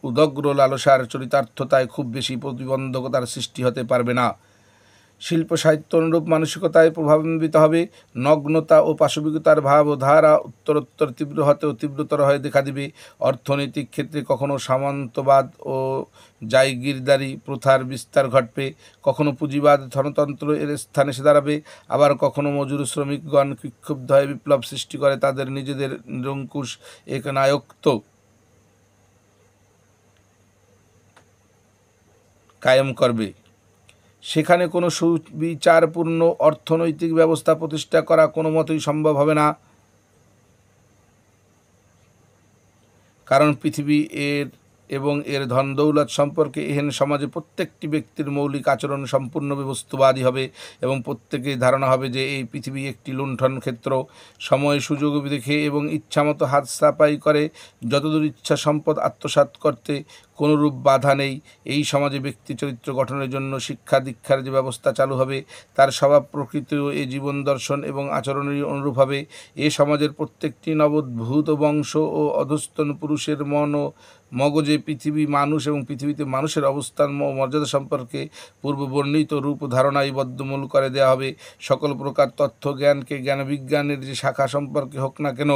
উদগ্র লালসার চরিতার্থতায় খুব বেশি প্রতিবন্ধকতার সৃষ্টি হতে পারবে না। শিল্প সাহিত্য অনুরূপ মানসিকতায় প্রভাবান্বিত হবে। নগ্নতা ও পাশবিকতার ভাব ও ধারা উত্তরোত্তর তীব্র হতে ও তীব্রতর হয়ে দেখা দিবে। অর্থনৈতিক ক্ষেত্রে কখনো সামন্তবাদ ও জায়গিরদারি প্রথার বিস্তার ঘটবে, কখনো পুঁজিবাদ ধনতন্ত্র এর স্থানে এসে দাঁড়াবে, আবার কখনো মজুর শ্রমিকগণ বিক্ষুব্ধ হয়ে বিপ্লব সৃষ্টি করে তাদের নিজেদের নিরঙ্কুশ এক নায়কত্ব কায়েম করবে। সেখানে কোনো সুবিচারপূর্ণ অর্থনৈতিক ব্যবস্থা প্রতিষ্ঠা করা কোনো মতেই সম্ভব হবে না, কারণ পৃথিবী এবং এর ধন দৌলত সম্পর্কে এহেন সমাজে প্রত্যেকটি ব্যক্তির মৌলিক আচরণ সম্পূর্ণভাবে বস্তুবাদী হবে, এবং প্রত্যেকের ধারণা হবে যে এই পৃথিবী একটি লুণ্ঠন ক্ষেত্র। সময় সুযোগ দেখে এবং ইচ্ছামতো হাত সাপাই করে যতদূর ইচ্ছা সম্পদ আত্মসাৎ করতে কোনোরূপ বাধা নেই। এই সমাজে ব্যক্তি চরিত্র গঠনের জন্য শিক্ষা দীক্ষার যে ব্যবস্থা চালু হবে তার স্বভাব প্রকৃতিও এই জীবন দর্শন এবং আচরণেরই অনুরূপ হবে। এ সমাজের প্রত্যেকটি নবোদ্ভূত বংশ ও অধস্তন পুরুষের মন ও মগজে পৃথিবী মানুষ এবং পৃথিবীতে মানুষের অবস্থান ও মর্যাদা সম্পর্কে পূর্ব বর্ণিত রূপ ধারণাই বদ্ধমূল করে দেওয়া হবে। সকল প্রকার তথ্য জ্ঞানকে জ্ঞানবিজ্ঞানের যে শাখা সম্পর্কে হোক না কেন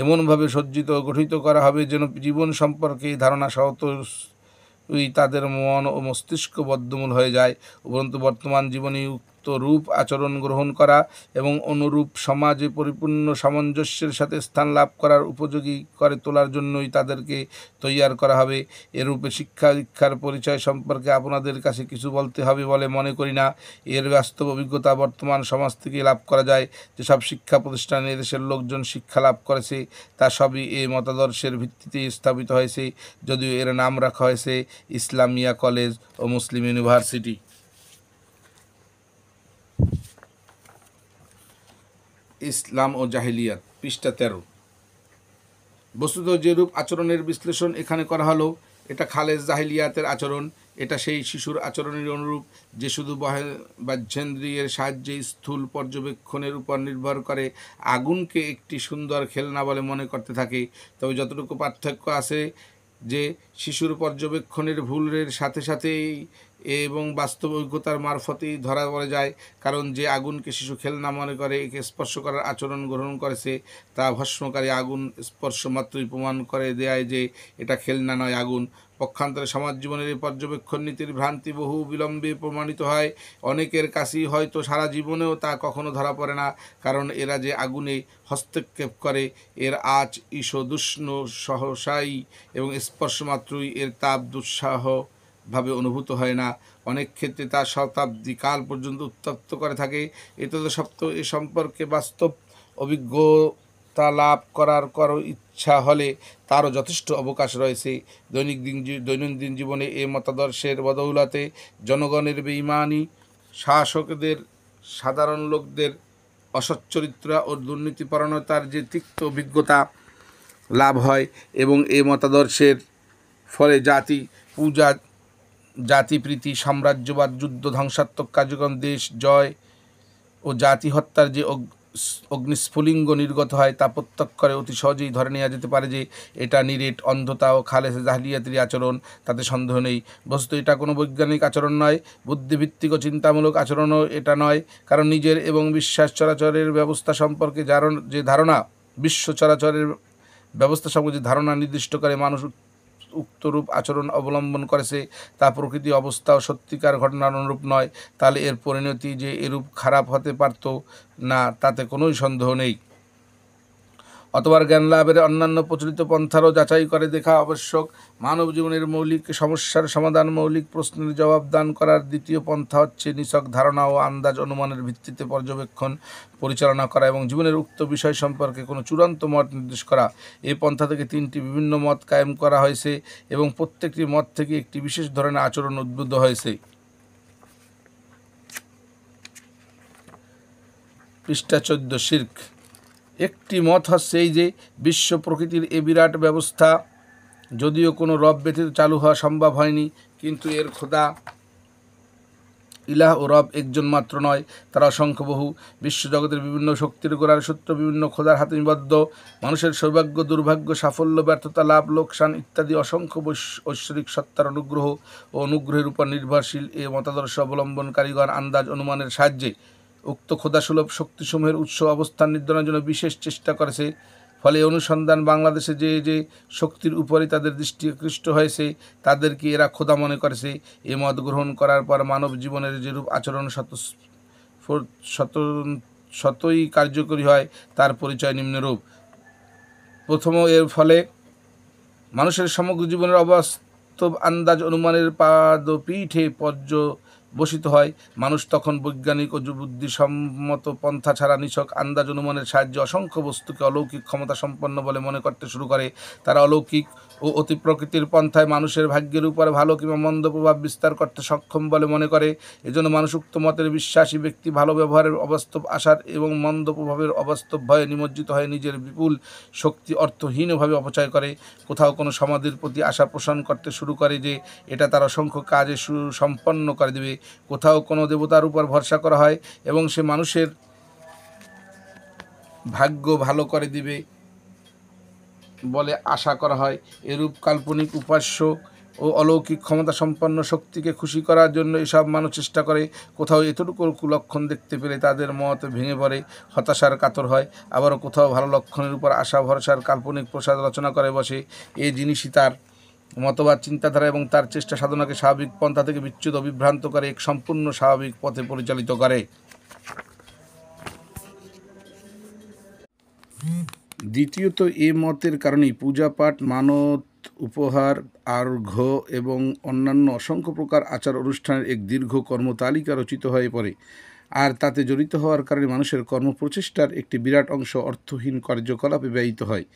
এমনভাবে সজ্জিত ও গঠিত করা হবে যেন জীবন সম্পর্কে এই ধারণা সহতই তাদের মন ও মস্তিষ্ক বদ্ধমূল হয়ে যায়। উপরন্তু বর্তমান জীবনে উক্ত রূপ আচরণ গ্রহণ করা এবং অনুরূপ সমাজে পরিপূর্ণ সামঞ্জস্যের সাথে স্থান লাভ করার উপযোগী করে তোলার জন্যই তাদেরকে তৈয়ার করা হবে। এরূপে শিক্ষা দীক্ষার পরিচয় সম্পর্কে আপনাদের কাছে কিছু বলতে হবে বলে মনে করি না। এর বাস্তব অভিজ্ঞতা বর্তমান সমাজ থেকে লাভ করা যায়। যেসব শিক্ষা প্রতিষ্ঠানে এদেশের লোকজন শিক্ষা লাভ করেছে তা সবই এই মতাদর্শের ভিত্তিতে স্থাপিত হয়েছে, যদিও এর নাম রাখা হয়েছে ইসলামিয়া কলেজ ও মুসলিম ইউনিভার্সিটি। ইসলাম ও জাহিলিয়াত। পৃষ্ঠা 13। বস্তুত যেরূপ আচরণের বিশ্লেষণ এখানে করা হলো এটা খালেজ জাহিলিয়াতের আচরণ। এটা সেই শিশুর আচরণের অনুরূপ যে শুধু বাহ্যেন্দ্রিয়ের সাহায্যে স্থূল পর্যবেক্ষণের উপর নির্ভর করে আগুনকে একটি সুন্দর খেলনা বলে মনে করতে থাকে। তবে যতটুকু পার্থক্য আছে যে শিশুর পর্যবেক্ষণের ভুলের সাথে সাথেই এবং বাস্তব অভিজ্ঞতার মারফতেই ধরা পড়ে যায়, কারণ যে আগুনকে শিশু খেলনা মনে করে একে স্পর্শ করার আচরণ গ্রহণ করেছে তা ভস্মকারী আগুন স্পর্শ মাত্রই প্রমাণ করে দেয় যে এটা খেলনা নয়, আগুন। পক্ষান্তরে সমাজ জীবনের এই পর্যবেক্ষণ নীতির ভ্রান্তি বহু বিলম্বে প্রমাণিত হয়। অনেকের কাছেই হয়তো সারা জীবনেও তা কখনো ধরা পড়ে না, কারণ এরা যে আগুনে হস্তক্ষেপ করে এর আঁচ ঈষদুষ্ণ সহসাই এবং স্পর্শ মাত্রই এর তাপ দুঃসাহভাবে অনুভূত হয় না। অনেক ক্ষেত্রে তা শতাব্দী কাল পর্যন্ত উত্তপ্ত করে থাকে। এ সম্পর্কে বাস্তব অভিজ্ঞ তা লাভ করার ইচ্ছা হলে তারও যথেষ্ট অবকাশ রয়েছে। দৈনন্দিন জীবনে এ মতাদর্শের বদৌলতে জনগণের বেঈমানি, শাসকদের, সাধারণ লোকদের অসচ্চরিত্রা ও দুর্নীতিপরায়ণতার যে তিক্ত অভিজ্ঞতা লাভ হয় এবং এ মতাদর্শের ফলে পূজা, জাতিপ্রীতি, সাম্রাজ্যবাদ, যুদ্ধ, ধ্বংসাত্মক কার্যক্রম, দেশ জয় ও জাতি হত্যার যে অগ্নিস্ফুলিঙ্গ নির্গত হয় তা প্রত্যক্ষ করে অতি সহজেই ধরে নেওয়া যেতে পারে যে এটা নিরেট অন্ধতা ও খালেসে জাহিলিয়াতের আচরণ, তাতে সন্দেহ নেই। বস্তু এটা কোনো বৈজ্ঞানিক আচরণ নয়, বুদ্ধিভিত্তিক ও চিন্তামূলক আচরণও এটা নয়, কারণ নিজের এবং বিশ্বাস চরাচরের ব্যবস্থা সম্পর্কে যে ধারণা বিশ্ব চরাচরের ব্যবস্থা সম্পর্কে যে ধারণা নির্দিষ্ট করে মানুষ উক্তরূপ আচরণ অবলম্বন করেছে তা প্রকৃতি অবস্থা ও সত্যিকার ঘটনার অনুরূপ নয়, তাহলে এর পরিণতি যে এরূপ খারাপ হতে পারত না তাতে কোনোই সন্দেহ নেই। অথবা জ্ঞান লাভের অন্যান্য প্রচলিত পন্থারও যাচাই করে দেখা আবশ্যক। মানব জীবনের মৌলিক সমস্যার সমাধান, মৌলিক প্রশ্নের জবাব দান করার দ্বিতীয় পন্থা হচ্ছে নিছক ধারণা ও আন্দাজ অনুমানের ভিত্তিতে পর্যবেক্ষণ পরিচালনা করা এবং জীবনের উক্ত বিষয় সম্পর্কে কোনো চূড়ান্ত মত নির্দেশ করা। এই পন্থা থেকে 3টি বিভিন্ন মত কায়েম করা হয়েছে এবং প্রত্যেকটি মত থেকে একটি বিশেষ ধরনের আচরণ উদ্বুদ্ধ হয়েছে। পৃষ্ঠা 14, শিরক। একটি মত হচ্ছে এই যে বিশ্ব প্রকৃতির এ বিরাট ব্যবস্থা যদিও কোনো রব ব্যতীত চালু হওয়া সম্ভব হয়নি, কিন্তু এর খোদা, ইলাহ ও রব একজন মাত্র নয়, তারা অসংখ্য বহু। বিশ্বজগতের বিভিন্ন শক্তির গোড়ার সূত্র বিভিন্ন খোদার হাতে নিবদ্ধ। মানুষের সৌভাগ্য, দুর্ভাগ্য, সাফল্য, ব্যর্থতা, লাভ, লোকসান ইত্যাদি অসংখ্য ঐশ্বরিক সত্তার অনুগ্রহ ও অনুগ্রহের উপর নির্ভরশীল। এ মতাদর্শ অবলম্বনকারীগণ আন্দাজ অনুমানের সাহায্যে উক্ত খোদাসুলভ শক্তিসমূহের উৎস অবস্থান নির্ধারণের জন্য বিশেষ চেষ্টা করেছে। ফলে অনুসন্ধান বাংলাদেশে যে শক্তির উপরে তাদের দৃষ্টি আকৃষ্ট হয়েছে তাদেরকে এরা খোদা মনে করেছে। এ মত গ্রহণ করার পর মানব জীবনের যেরূপ আচরণ শতই কার্যকরী হয় তার পরিচয় নিম্নরূপ। প্রথম, এর ফলে মানুষের সমগ্র জীবনের অবাস্তব আন্দাজ অনুমানের পাদপীঠে বসিত হয়। মানুষ তখন বৈজ্ঞানিক ও বুদ্ধিসম্মত পন্থা ছাড়া নিছক আন্দাজ অনুমানের সাহায্যে অসংখ্য বস্তুকে অলৌকিক ক্ষমতা সম্পন্ন বলে মনে করতে শুরু করে। তারা অলৌকিক ও অতি প্রকৃতির পন্থায় মানুষের ভাগ্যের উপর ভালো কিংবা মন্দ প্রভাব বিস্তার করতে সক্ষম বলে মনে করে। এজন্য মানুষ উক্ত মতের বিশ্বাসী ব্যক্তি ভালো ব্যবহারের অবাস্তব আশার এবং মন্দ প্রভাবের অবাস্তব ভয়ে নিমজ্জিত হয়ে নিজের বিপুল শক্তি অর্থহীনভাবে অপচয় করে। কোথাও কোনো সমাধির প্রতি আশা পোষণ করতে শুরু করে যে এটা তার অসংখ্য কাজে সুসম্পন্ন করে দেবে। কোথাও কোনো দেবতার উপর ভরসা করা হয় এবং সে মানুষের ভাগ্য ভালো করে দিবে বলে আশা করা হয়। এরূপ কাল্পনিক উপাস্য ও অলৌকিক ক্ষমতা সম্পন্ন শক্তিকে খুশি করার জন্য এসব মানুষ চেষ্টা করে। কোথাও এতটুকু কুলক্ষণ দেখতে পেলে তাদের মত ভেঙে পড়ে, হতাশার কাতর হয়। আবারও কোথাও ভালো লক্ষণের উপর আশা ভরসার কাল্পনিক প্রসাদ রচনা করে বসে। এই জিনিসই তার মতবাদ, চিন্তাধারা এবং তার চেষ্টা সাধনাকে স্বাভাবিক পন্থা থেকে বিচ্যুত, বিভ্রান্ত করে এক সম্পূর্ণ স্বাভাবিক পথে পরিচালিত করে। দ্বিতীয়ত, এ মতের কারণেই পূজাপাঠ, মানত, উপহার, আর্ঘ্য এবং অন্যান্য অসংখ্য প্রকার আচার অনুষ্ঠানের এক দীর্ঘ কর্মতালিকা রচিত হয়ে পড়ে, আর তাতে জড়িত হওয়ার কারণে মানুষের কর্মপ্রচেষ্টার একটি বিরাট অংশ অর্থহীন কার্যকলাপে ব্যয়িত হয়।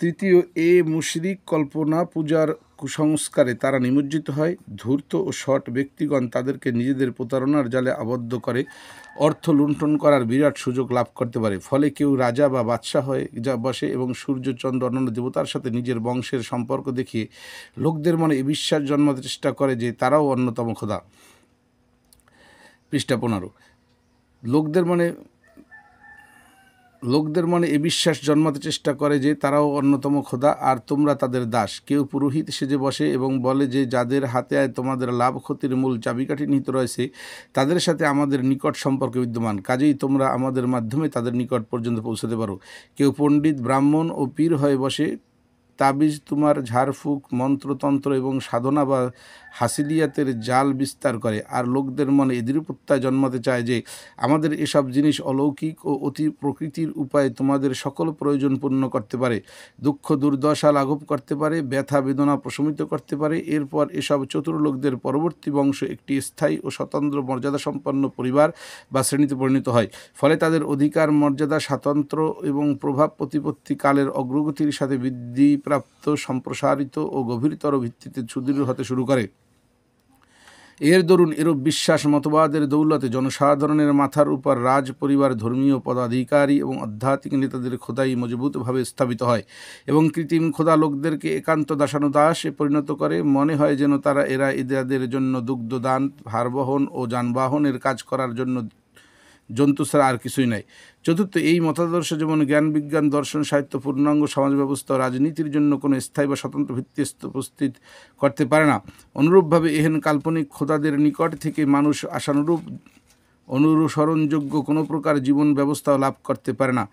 তৃতীয়, এ মুশরিক কল্পনা পূজার কুসংস্কারে তারা নিমজ্জিত হয়। ধূর্ত ও শট ব্যক্তিগণ তাদেরকে নিজেদের প্রতারণার জালে আবদ্ধ করে অর্থ লুণ্ঠন করার বিরাট সুযোগ লাভ করতে পারে। ফলে কেউ রাজা বা বাদশাহ হয়ে বসে এবং সূর্য, চন্দ্র, অন্যান্য দেবতার সাথে নিজের বংশের সম্পর্ক দেখিয়ে লোকদের মনে এই বিশ্বাস জন্মাতে চেষ্টা করে যে তারাও অন্যতম খোদা। পৃষ্ঠা 15। লোকদের মনে এ বিশ্বাস জন্মাতে চেষ্টা করে যে তারাও অন্যতম খোদা আর তোমরা তাদের দাস। কেউ পুরোহিত সেজে বসে এবং বলে যে যাদের হাতে তোমাদের লাভ ক্ষতির মূল চাবিকাঠি নিহিত রয়েছে তাদের সাথে আমাদের নিকট সম্পর্ক বিদ্যমান, কাজেই তোমরা আমাদের মাধ্যমে তাদের নিকট পর্যন্ত পৌঁছতে পারো। কেউ পণ্ডিত, ব্রাহ্মণ ও পীর হয়ে বসে তাবিজ, তোমার ঝাড়ফুঁক, মন্ত্রতন্ত্র এবং সাধনা বা হাসিলিয়াতের জাল বিস্তার করে, আর লোকদের মনে এদের প্রত্যয় জন্মাতে চায় যে আমাদের এসব জিনিস অলৌকিক ও অতি প্রকৃতির উপায়ে তোমাদের সকল প্রয়োজন পূর্ণ করতে পারে, দুঃখ দুর্দশা লাঘব করতে পারে, ব্যথা বেদনা প্রশমিত করতে পারে। এরপর এসব চতুর লোকদের পরবর্তী বংশ একটি স্থায়ী ও স্বতন্ত্র মর্যাদাসম্পন্ন পরিবার বা শ্রেণীতে পরিণত হয়। ফলে তাদের অধিকার, মর্যাদা, স্বাতন্ত্র্য এবং প্রভাব প্রতিপত্তি কালের অগ্রগতির সাথে বৃদ্ধিপ্রাপ্ত, সম্প্রসারিত ও গভীরতর ভিত্তিতে সুদৃঢ় হতে শুরু করে। এর দরুন এরূপ বিশ্বাস মতবাদের দৌলতে জনসাধারণের মাথার উপর রাজ পরিবার, ধর্মীয় পদাধিকারী এবং আধ্যাত্মিক নেতাদের খোদাই মজবুতভাবে স্থাপিত হয় এবং কৃত্রিম খোদা লোকদেরকে একান্ত দাসানুদাসে পরিণত করে। মনে হয় যেন এরা এদের জন্য দুগ্ধদান, ভারবহন ও যানবাহনের কাজ করার জন্য জন্তু ছাড়া আর কিছুই নাই। চতুর্থ, এই মতাদর্শ যেমন জ্ঞান, বিজ্ঞান, দর্শন, সাহিত্য, পূর্ণাঙ্গ সমাজ ব্যবস্থা ও রাজনীতির জন্য কোনো স্থায়ী বা স্বতন্ত্র ভিত্তি উপস্থিত করতে পারে না, অনুরূপভাবে এহেন কাল্পনিক খোদাদের নিকট থেকে মানুষ আশানুরূপ অনুসরণযোগ্য কোনো প্রকার জীবন ব্যবস্থাও লাভ করতে পারে না।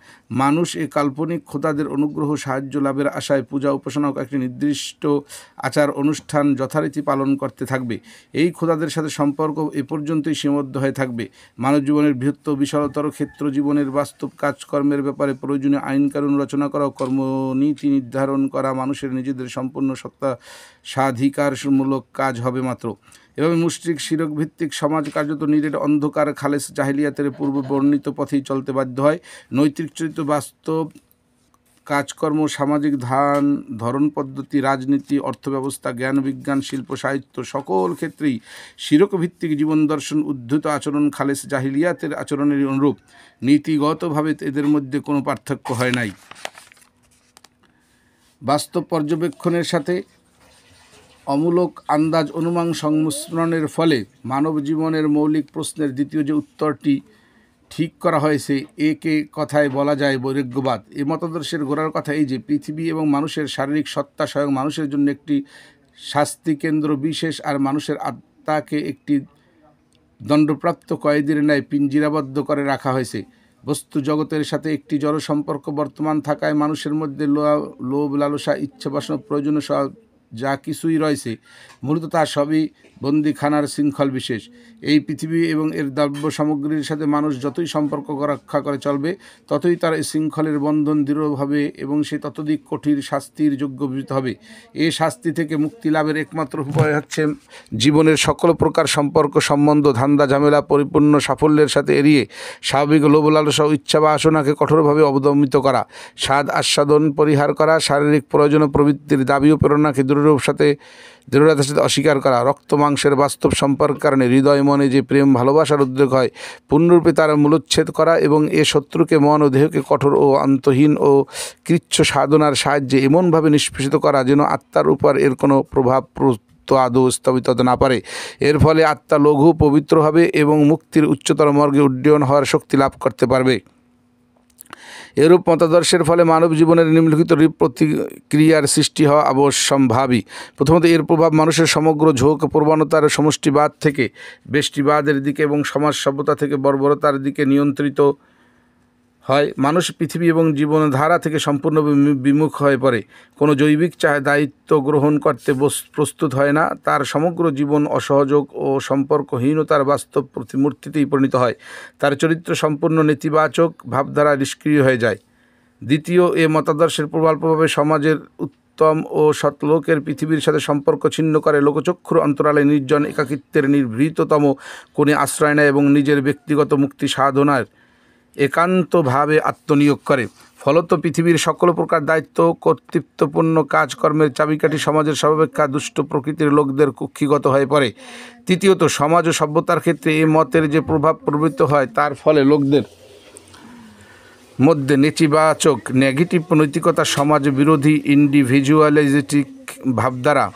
মানুষ এই কাল্পনিক খোদাদের অনুগ্রহ সাহায্য লাভের আশায় পূজা উপাসনা ও একটি নির্দিষ্ট আচার অনুষ্ঠান যথারীতি পালন করতে থাকবে। এই খোদাদের সাথে সম্পর্ক এ পর্যন্তই সীমাবদ্ধ হয়ে থাকবে। মানব জীবনের বৃহত্তর বিশালতর ক্ষেত্র, জীবনের বাস্তব কাজকর্মের ব্যাপারে প্রয়োজনীয় আইন কানুন রচনা করা ও কর্মনীতি নির্ধারণ করা মানুষের নিজেদের সম্পূর্ণ সত্তা স্বাধিকারমূলক কাজ হবে মাত্র। এভাবে মুশরিক শিরক ভিত্তিক সমাজ কার্যত নিরেট অন্ধকার খালেস জাহিলিয়াতের পূর্ব বর্ণিত পথেই চলতে বাধ্য হয়। নৈতিক চরিত্র, বাস্তব কাজকর্ম, সামাজিক ধরন পদ্ধতি, রাজনীতি, অর্থব্যবস্থা, জ্ঞান বিজ্ঞান, শিল্প সাহিত্য সকল ক্ষেত্রেই শিরক ভিত্তিক জীবন দর্শন, উদ্ধৃত আচরণ খালেস জাহিলিয়াতের আচরণের অনুরূপ। নীতিগতভাবে এদের মধ্যে কোনো পার্থক্য হয় নাই। বাস্তব পর্যবেক্ষণের সাথে অমূলক আন্দাজ অনুমান সংমিশ্রণের ফলে মানব জীবনের মৌলিক প্রশ্নের দ্বিতীয় যে উত্তরটি ঠিক করা হয়েছে, একে কথায় বলা যায় বৈরাগ্যবাদ। এ মতাদর্শের গোড়ার কথা এই যে পৃথিবী এবং মানুষের শারীরিক সত্তা স্বয়ং মানুষের জন্য একটি শাস্তি কেন্দ্র বিশেষ, আর মানুষের আত্মাকে একটি দণ্ডপ্রাপ্ত কয়েদির ন্যায় পিঞ্জিরাবদ্ধ করে রাখা হয়েছে। বস্তু জগতের সাথে একটি জড় সম্পর্ক বর্তমান থাকায় মানুষের মধ্যে লোভ, লালসা, ইচ্ছা, বাসনা, প্রয়োজনীয় সব যা কিছুই রয়েছে মূলত তা সবই বন্দিখানার শৃঙ্খল বিশেষ। এই পৃথিবী এবং এর দ্রব্য সামগ্রীর সাথে মানুষ যতই সম্পর্ক রক্ষা করে চলবে, ততই তার এই শৃঙ্খলের বন্ধন দৃঢ় হবে এবং সে ততোধিক কঠিন শাস্তির যোগ্য বিবেচিত হবে। এই শাস্তি থেকে মুক্তি লাভের একমাত্র উপায় হচ্ছে জীবনের সকল প্রকার সম্পর্ক, সম্বন্ধ, ধান্দা, ঝামেলা পরিপূর্ণ সাফল্যের সাথে এড়িয়ে স্বাভাবিক লোভ, লালসা ও ইচ্ছা বা আসনাকে কঠোরভাবে অবদমিত করা, স্বাদ আস্বাদন পরিহার করা, শারীরিক প্রয়োজন ও প্রবৃত্তির দাবি ও প্রেরণাকে দৃঢ়তার সাথে অস্বীকার করা, রক্ত মাংসের বাস্তব সম্পর্কের কারণে হৃদয় মনে যে প্রেম ভালোবাসার উদ্রেক হয় পূর্ণরূপে তার মূলোচ্ছেদ করা এবং এ শত্রুকে মন ও দেহকে কঠোর ও অন্তহীন ও কৃচ্ছ সাধনার সাহায্যে এমনভাবে নিষ্পেষিত করা যেন আত্মার উপর এর কোনো প্রভাব আদৌ স্থাপিত হতে না পারে। এর ফলে আত্মা লঘু পবিত্র হবে এবং মুক্তির উচ্চতর মার্গে উড্ডয়ন হওয়ার শক্তি লাভ করতে পারবে। এরূপ মতাদর্শের ফলে মানব জীবনের নিম্নলিখিত প্রতিক্রিয়ার সৃষ্টি হওয়া অবশ্যম্ভাবী। প্রথমত, এর প্রভাব মানুষের সমগ্র ঝোঁক প্রবণতার সমষ্টিবাদ থেকে ব্যষ্টিবাদের দিকে এবং সমাজ সভ্যতা থেকে বর্বরতার দিকে নিয়ন্ত্রিত হয়। মানুষ পৃথিবী এবং জীবনধারা থেকে সম্পূর্ণ বিমুখ হয়ে পড়ে, কোনো জৈবিক দায়িত্ব গ্রহণ করতে প্রস্তুত হয় না। তার সমগ্র জীবন অসহযোগ ও সম্পর্কহীনতার বাস্তব প্রতিমূর্তিতেই পরিণত হয়। তার চরিত্র সম্পূর্ণ নেতিবাচক ভাবধারা নিষ্ক্রিয় হয়ে যায়। দ্বিতীয়, এ মতাদর্শের প্রভাবে সমাজের উত্তম ও সৎলোকের পৃথিবীর সাথে সম্পর্ক ছিন্ন করে লোকচক্ষুর অন্তরালে নির্জন একাকিত্বের নিভৃততম কোণে আশ্রয় নেয় এবং নিজের ব্যক্তিগত মুক্তি সাধনার একান্তভাবে আত্মনিয়োগ করে। ফলত পৃথিবীর সকল প্রকার দায়িত্ব কর্তৃত্বপূর্ণ কাজকর্মের চাবিকাঠি সমাজের সর্বাপেক্ষা দুষ্ট প্রকৃতির লোকদের কুক্ষিগত হয়ে পড়ে। তৃতীয়ত, সমাজ ও সভ্যতার ক্ষেত্রে এই মতের যে প্রভাব প্রবৃত্ত হয়, তার ফলে লোকদের মধ্যে নেতিবাচক নেগেটিভ নৈতিকতা, সমাজ বিরোধী ইন্ডিভিজুয়ালিস্টিক ভাবধারা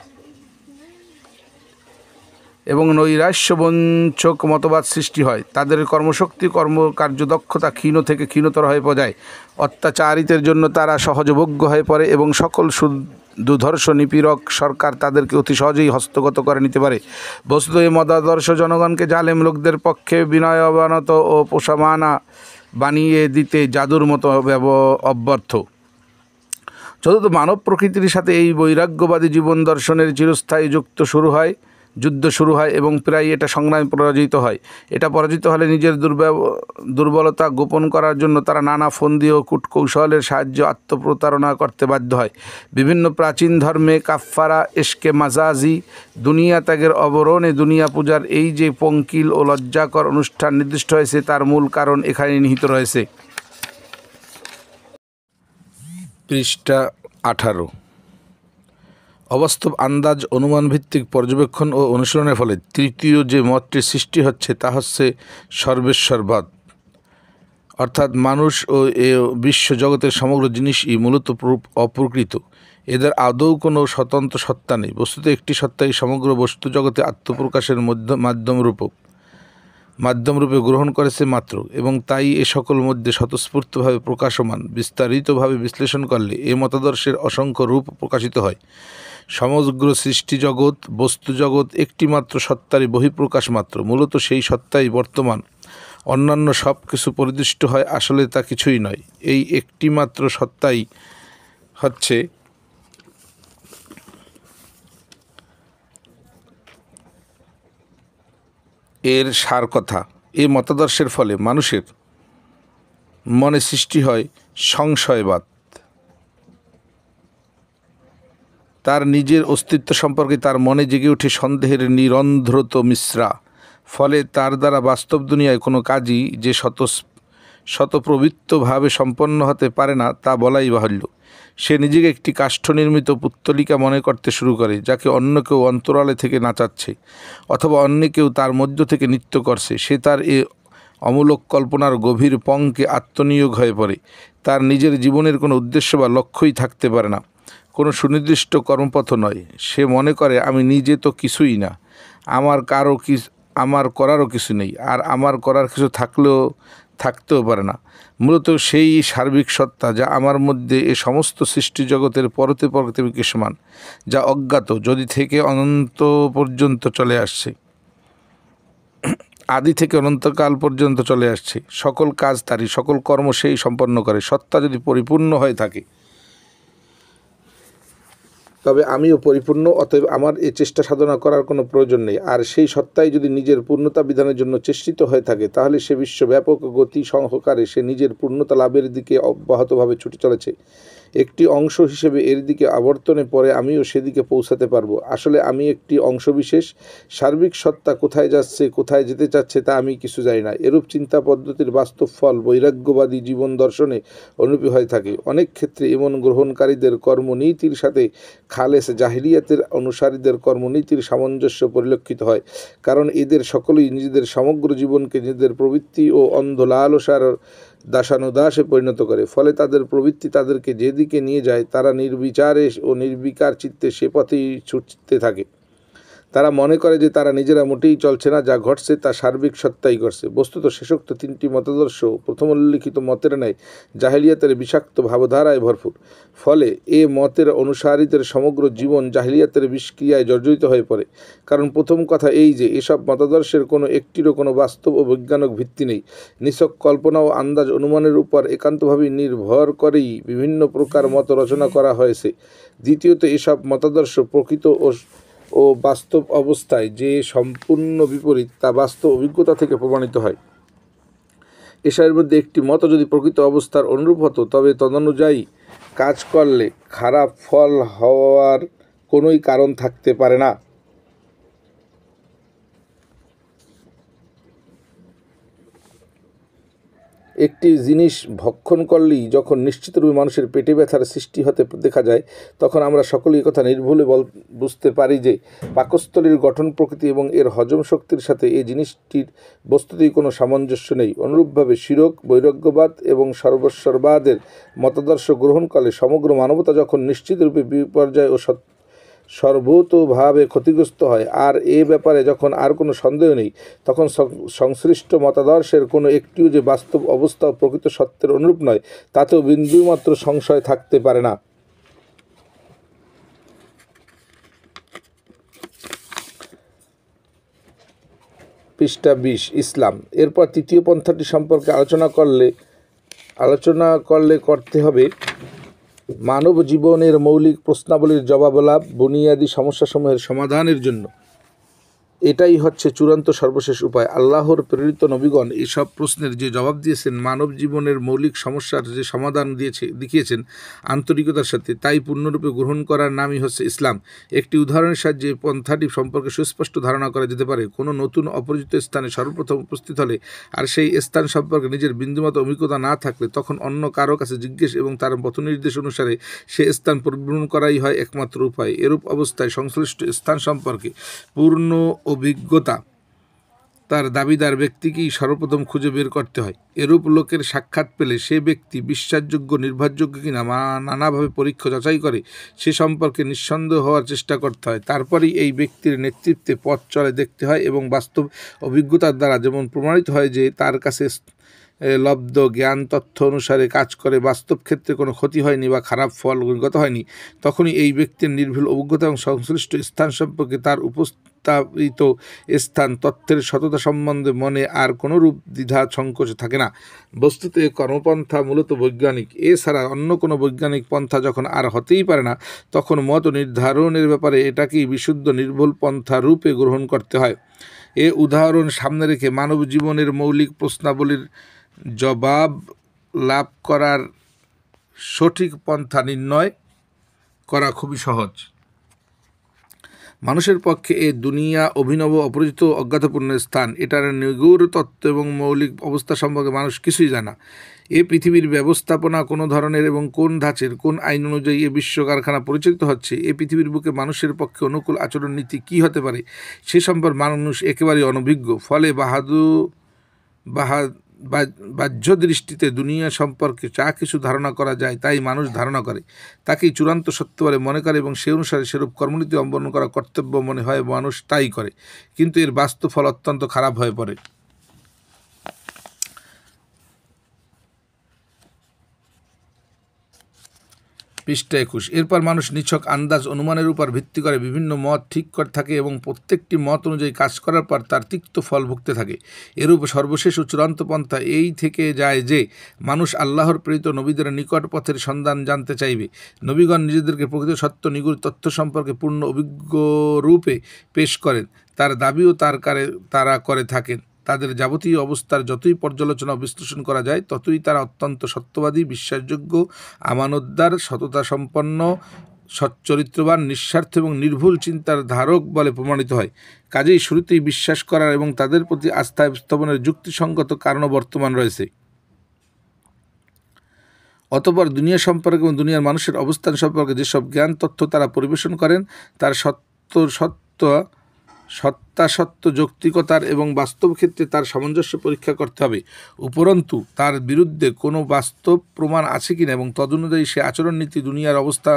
এবং নৈরাশ্যবঞ্চক মতবাদ সৃষ্টি হয়। তাদের কর্মশক্তি, কার্যদক্ষতা ক্ষীণ থেকে ক্ষীণতর হয়ে পড়ে। অত্যাচারিতের জন্য তারা সহজভোগ্য হয়ে পড়ে এবং সকল দুর্ধর্ষ নিপীড়ক সরকার তাদেরকে অতি সহজেই হস্তগত করে নিতে পারে। বস্তুত এই মতাদর্শ জনগণকে জালেম লোকদের পক্ষে বিনয়াবনত ও পোষামানা বানিয়ে দিতে জাদুর মতো অব্যর্থ। চতুর্থ, মানব প্রকৃতির সাথে এই বৈরাগ্যবাদী জীবন দর্শনের চিরস্থায়ী যুদ্ধ শুরু হয় এবং প্রায় এটা সংগ্রামে পরাজিত হয়। এটা পরাজিত হলে নিজের দুর্বলতা গোপন করার জন্য তারা নানা ফন্দি ও কূটকৌশলের সাহায্যে আত্মপ্রতারণা করতে বাধ্য হয়। বিভিন্ন প্রাচীন ধর্মে কাফফারা, এশকে মাজাজি, দুনিয়া ত্যাগের অবরণে দুনিয়া পূজার এই যে পঙ্কিল ও লজ্জাকর অনুষ্ঠান নির্দিষ্ট হয়েছে, তার মূল কারণ এখানে নিহিত রয়েছে। পৃষ্ঠা 18। অবাস্তব আন্দাজ, অনুমানভিত্তিক পর্যবেক্ষণ ও অনুশীলনের ফলে তৃতীয় যে মতটির সৃষ্টি হচ্ছে তা হচ্ছে সর্বেশ্বরবাদ, অর্থাৎ মানুষ ও এ বিশ্ব জগতের সমগ্র জিনিসই মূলত অপ্রকৃত। এদের আদৌ কোনো স্বতন্ত্র সত্তা নেই। বস্তুত একটি সত্তাই সমগ্র বস্তু জগতে আত্মপ্রকাশের মাধ্যমরূপে গ্রহণ করেছে মাত্র, এবং তাই এ সকল মধ্যে স্বতঃস্ফূর্তভাবে প্রকাশমান। বিস্তারিতভাবে বিশ্লেষণ করলে এ মতাদর্শের অসংখ্য রূপ প্রকাশিত হয়। সমগ্র সৃষ্টিজগৎ, বস্তুজগৎ একটিমাত্র সত্তারই বহিঃপ্রকাশ মাত্র। মূলত সেই সত্তাই বর্তমান, অন্যান্য সব কিছু পরিদৃষ্ট হয়, আসলে তা কিছুই নয়। এই একটিমাত্র সত্তাই হচ্ছে এর সার কথা। এই মতাদর্শের ফলে মানুষের মনে সৃষ্টি হয় সংশয়বাদ। তার নিজের অস্তিত্ব সম্পর্কে তার মনে জেগে ওঠে সন্দেহের নিরন্ধ্রত মিশ্রা। ফলে তার দ্বারা বাস্তব দুনিয়ায় কোনো কাজই যে শতপ্রবৃত্তভাবে সম্পন্ন হতে পারে না তা বলাই বাহুল্য। সে নিজেকে একটি কাষ্ঠ নির্মিত পুত্তলিকা মনে করতে শুরু করে, যাকে অন্য কেউ অন্তরালে থেকে নাচাচ্ছে অথবা অন্য কেউ তার মধ্য থেকে নৃত্য করছে। সে তার এ অমূলক কল্পনার গভীর পঙ্কে আত্মনিয়োগ হয়ে পড়ে। তার নিজের জীবনের কোনো উদ্দেশ্য বা লক্ষ্যই থাকতে পারে না, কোনো সুনির্দিষ্ট কর্মপথ নয়। সে মনে করে, আমি নিজে তো কিছুই না, আমার করারও কিছু নেই, আর আমার করার কিছু থাকতেও পারে না। মূলত সেই সার্বিক সত্তা যা আমার মধ্যে এ সমস্ত সৃষ্টি জগতের পরতে পরতে বিকশমান, যা অজ্ঞাত, যদি থেকে অনন্ত পর্যন্ত চলে আসছে, আদি থেকে অনন্তকাল পর্যন্ত চলে আসছে। সকল কাজ তারই, সকল কর্ম সেই সম্পন্ন করে। সত্তা যদি পরিপূর্ণ হয়ে থাকে তবে আমিও পরিপূর্ণ, অতএব আমার এই চেষ্টা সাধনা করার কোনো প্রয়োজন নেই। আর সেই সত্তাই যদি নিজের পূর্ণতা বিধানের জন্য চেষ্টিত হয়ে থাকে, তাহলে সে বিশ্বব্যাপক গতি সহকারে সে নিজের পূর্ণতা লাভের দিকে অব্যাহতভাবে ছুটে চলেছে। একটি অংশ হিসেবে এর দিকে আবর্তনে পরে আমিও সেদিকে পৌঁছাতে পারবো। আসলে আমি একটি অংশবিশেষ। সার্বিক সত্তা কোথায় যাচ্ছে, কোথায় যেতে চাচ্ছে তা আমি কিছু জানি না। এরূপ চিন্তা পদ্ধতির বাস্তব ফল বৈরাগ্যবাদী জীবন দর্শনে অনুরূপী হয়ে থাকে। অনেক ক্ষেত্রে এমন গ্রহণকারীদের কর্মনীতির সাথে খালেস জাহিলিয়াতের অনুসারীদের কর্মনীতির সামঞ্জস্য পরিলক্ষিত হয়, কারণ এদের সকলেই নিজেদের সমগ্র জীবনকে নিজেদের প্রবৃত্তি ও অন্ধ লালসার দাসানুদাসে পরিণত করে। ফলে তাদের প্রবৃত্তি তাদেরকে যেদিকে নিয়ে যায়, তারা নির্বিচারে ও নির্বিকার চিত্তে সে পথেই ছুটতে থাকে। তারা মনে করে যে তারা নিজেরা মোটেই চলছে না, যা ঘটছে তা সার্বিক সত্তাই ঘটছে। বস্তুত শেষোক্ত তিনটি মতাদর্শ প্রথম উল্লিখিত মতের ন্যায় জাহিলিয়াতের বিষাক্ত ভাবধারায় ভরপুর। ফলে এ মতের অনুসারীদের সমগ্র জীবন জাহিলিয়াতের বিষক্রিয়ায় জর্জরিত হয়ে পড়ে। কারণ প্রথম কথা এই যে এসব মতাদর্শের কোনো একটিরও কোনো বাস্তব ও বৈজ্ঞানিক ভিত্তি নেই। নিছক কল্পনা ও আন্দাজ অনুমানের উপর একান্তভাবেই নির্ভর করেই বিভিন্ন প্রকার মত রচনা করা হয়েছে। দ্বিতীয়ত, এসব মতাদর্শ প্রকৃত ও বাস্তব অবস্থায় যে সম্পূর্ণ বিপরীত, তা বাস্তব অভিজ্ঞতা থেকে প্রমাণিত হয়। এসবের মধ্যে একটি মত যদি প্রকৃত অবস্থার অনুরূপ হতো, তবে তদনুযায়ী কাজ করলে খারাপ ফল হওয়ার কোনোই কারণ থাকতে পারে না। একটি জিনিস ভক্ষণ করলেই যখন নিশ্চিতরূপে মানুষের পেটে ব্যথার সৃষ্টি হতে দেখা যায়, তখন আমরা সকলেই কথা নির্ভুলে বুঝতে পারি যে পাকস্থলীর গঠন প্রকৃতি এবং এর হজম শক্তির সাথে এই জিনিসটির বস্তুতেই কোনো সামঞ্জস্য নেই। অনুরূপভাবে শিরক, বৈরাগ্যবাদ এবং সর্বেশ্বরবাদের মতাদর্শ গ্রহণ করলে সমগ্র মানবতা যখন নিশ্চিতরূপে বিপর্যয় ও সর্বতোভাবে ক্ষতিগ্রস্ত হয়, আর এ ব্যাপারে যখন আর কোনো সন্দেহ নেই, তখন সংশ্লিষ্ট মতাদর্শের কোনো একটিও যে বাস্তব অবস্থা ও প্রকৃত সত্যের অনুরূপ নয়, তাতেও বিন্দুমাত্র সংশয় থাকতে পারে না। পৃষ্ঠা 20। ইসলাম। এরপর তৃতীয় পন্থাটি সম্পর্কে আলোচনা করলে করতে হবে মানব জীবনের মৌলিক প্রশ্নাবলীর জবাবলাভ বুনিয়াদী সমস্যাসমূহের সমাধানের জন্য এটাই হচ্ছে চূড়ান্ত সর্বশেষ উপায়। আল্লাহর প্রেরিত নবীগণ এসব প্রশ্নের যে জবাব দিয়েছেন, মানব জীবনের মৌলিক সমস্যার যে সমাধান দেখিয়েছেন আন্তরিকতার সাথে, তাই পূর্ণরূপে গ্রহণ করার নামই হচ্ছে ইসলাম। একটি উদাহরণের সাহায্যে পন্থাটি সম্পর্কে সুস্পষ্ট ধারণা করা যেতে পারে। কোনো নতুন অপরিচিত স্থানে সর্বপ্রথম উপস্থিত হলে আর সেই স্থান সম্পর্কে নিজের বিন্দুমাত্র অভিজ্ঞতা না থাকলে তখন অন্য কারো কাছে জিজ্ঞেস এবং তার পথনির্দেশ অনুসারে সে স্থান পরিভ্রমণ করাই হয় একমাত্র উপায়। এরূপ অবস্থায় সংশ্লিষ্ট স্থান সম্পর্কে পূর্ণ অভিজ্ঞতা তার দাবিদার ব্যক্তিকেই সর্বপ্রথম খুঁজে বের করতে হয়। এরূপ লোকের সাক্ষাৎ পেলে সে ব্যক্তি বিশ্বাসযোগ্য নির্ভরযোগ্য কিনা নানাভাবে পরীক্ষা যাচাই করে সে সম্পর্কে নিঃসন্দেহ হওয়ার চেষ্টা করতে হয়। তারপরেই এই ব্যক্তির নেতৃত্বে পথ চলে দেখতে হয় এবং বাস্তব অভিজ্ঞতার দ্বারা যেমন প্রমাণিত হয় যে তার কাছে লব্ধ জ্ঞান তথ্য অনুসারে কাজ করে বাস্তব ক্ষেত্রে কোনো ক্ষতি হয়নি বা খারাপ ফল গত হয়নি, তখনই এই ব্যক্তির নির্ভুল অভিজ্ঞতা এবং সংশ্লিষ্ট স্থান সম্পর্কে তার উপস্থাপিত স্থান তথ্যের সততা সম্বন্ধে মনে আর কোনোরূপ দ্বিধা সংকোচ থাকে না। বস্তুত কর্মপন্থা মূলত বৈজ্ঞানিক, এছাড়া অন্য কোনো বৈজ্ঞানিক পন্থা যখন আর হতেই পারে না, তখন মত নির্ধারণের ব্যাপারে এটাকেই বিশুদ্ধ নির্ভুল পন্থা রূপে গ্রহণ করতে হয়। এ উদাহরণ সামনে রেখে মানব জীবনের মৌলিক প্রশ্নাবলীর জবাব লাভ করার সঠিক পন্থা নির্ণয় করা খুবই সহজ। মানুষের পক্ষে এ দুনিয়া অভিনব অপরিচিত অজ্ঞাতপূর্ণ স্থান। এটার নিগুড় তত্ত্ব এবং মৌলিক অবস্থা সম্পর্কে মানুষ কিছুই জানা। এ পৃথিবীর ব্যবস্থাপনা কোনো ধরনের এবং কোন ধাঁচের কোন আইন অনুযায়ী এ বিশ্ব কারখানা পরিচালিত হচ্ছে, এ পৃথিবীর বুকে মানুষের পক্ষে অনুকূল আচরণ নীতি কী হতে পারে সে সম্পর্কে মানুষ একেবারেই অনভিজ্ঞ। ফলে বাহ্য দৃষ্টিতে দুনিয়া সম্পর্কে যা কিছু ধারণা করা যায় তাই মানুষ ধারণা করে, তাকেই চূড়ান্ত সত্য বলে মনে করে এবং সে অনুসারে সেরূপ কর্মনীতি অবলম্বন করা কর্তব্য মনে হয়, মানুষ তাই করে, কিন্তু এর বাস্তব ফল অত্যন্ত খারাপ হয়ে পড়ে। পৃষ্ঠা 21। এরপর মানুষ নিছক আন্দাজ অনুমানের উপর ভিত্তি করে বিভিন্ন মত ঠিক করে থাকে এবং প্রত্যেকটি মত অনুযায়ী কাজ করার পর তার তিক্ত ফল ভুগতে থাকে। এরূপ সর্বশেষ ও চূড়ান্ত পন্থা এই থেকে যায় যে মানুষ আল্লাহর প্রেরিত নবীদের নিকট পথের সন্ধান জানতে চাইবে। নবীগণ নিজেদেরকে প্রকৃত সত্য নিগুড় তথ্য সম্পর্কে পূর্ণ অভিজ্ঞ রূপে পেশ করেন, তার দাবিও তারা করে থাকেন। তাদের যাবতীয় অবস্থার যতই পর্যালোচনা বিশ্লেষণ করা যায় ততই তারা অত্যন্ত সত্যবাদী, বিশ্বাসযোগ্য, আমানতদার, সততা সম্পন্ন, সচ্চরিত্রবান, নিঃস্বার্থ এবং নির্ভুল চিন্তার ধারক বলে প্রমাণিত হয়। কাজেই শুরুতেই বিশ্বাস করার এবং তাদের প্রতি আস্থা স্থাপনের যুক্তিসঙ্গত কারণও বর্তমান রয়েছে। অতঃপর দুনিয়া সম্পর্কে এবং দুনিয়ার মানুষের অবস্থান সম্পর্কে যেসব জ্ঞান তথ্য তারা পরিবেশন করেন তার সত্যাসত্য যৌক্তিকতার এবং বাস্তব ক্ষেত্রে তার সামঞ্জস্য পরীক্ষা করতে হবে। উপরন্তু তার বিরুদ্ধে কোনো বাস্তব প্রমাণ আছে কিনা এবং তদনুযায়ী সে আচরণ নীতি দুনিয়ার অবস্থা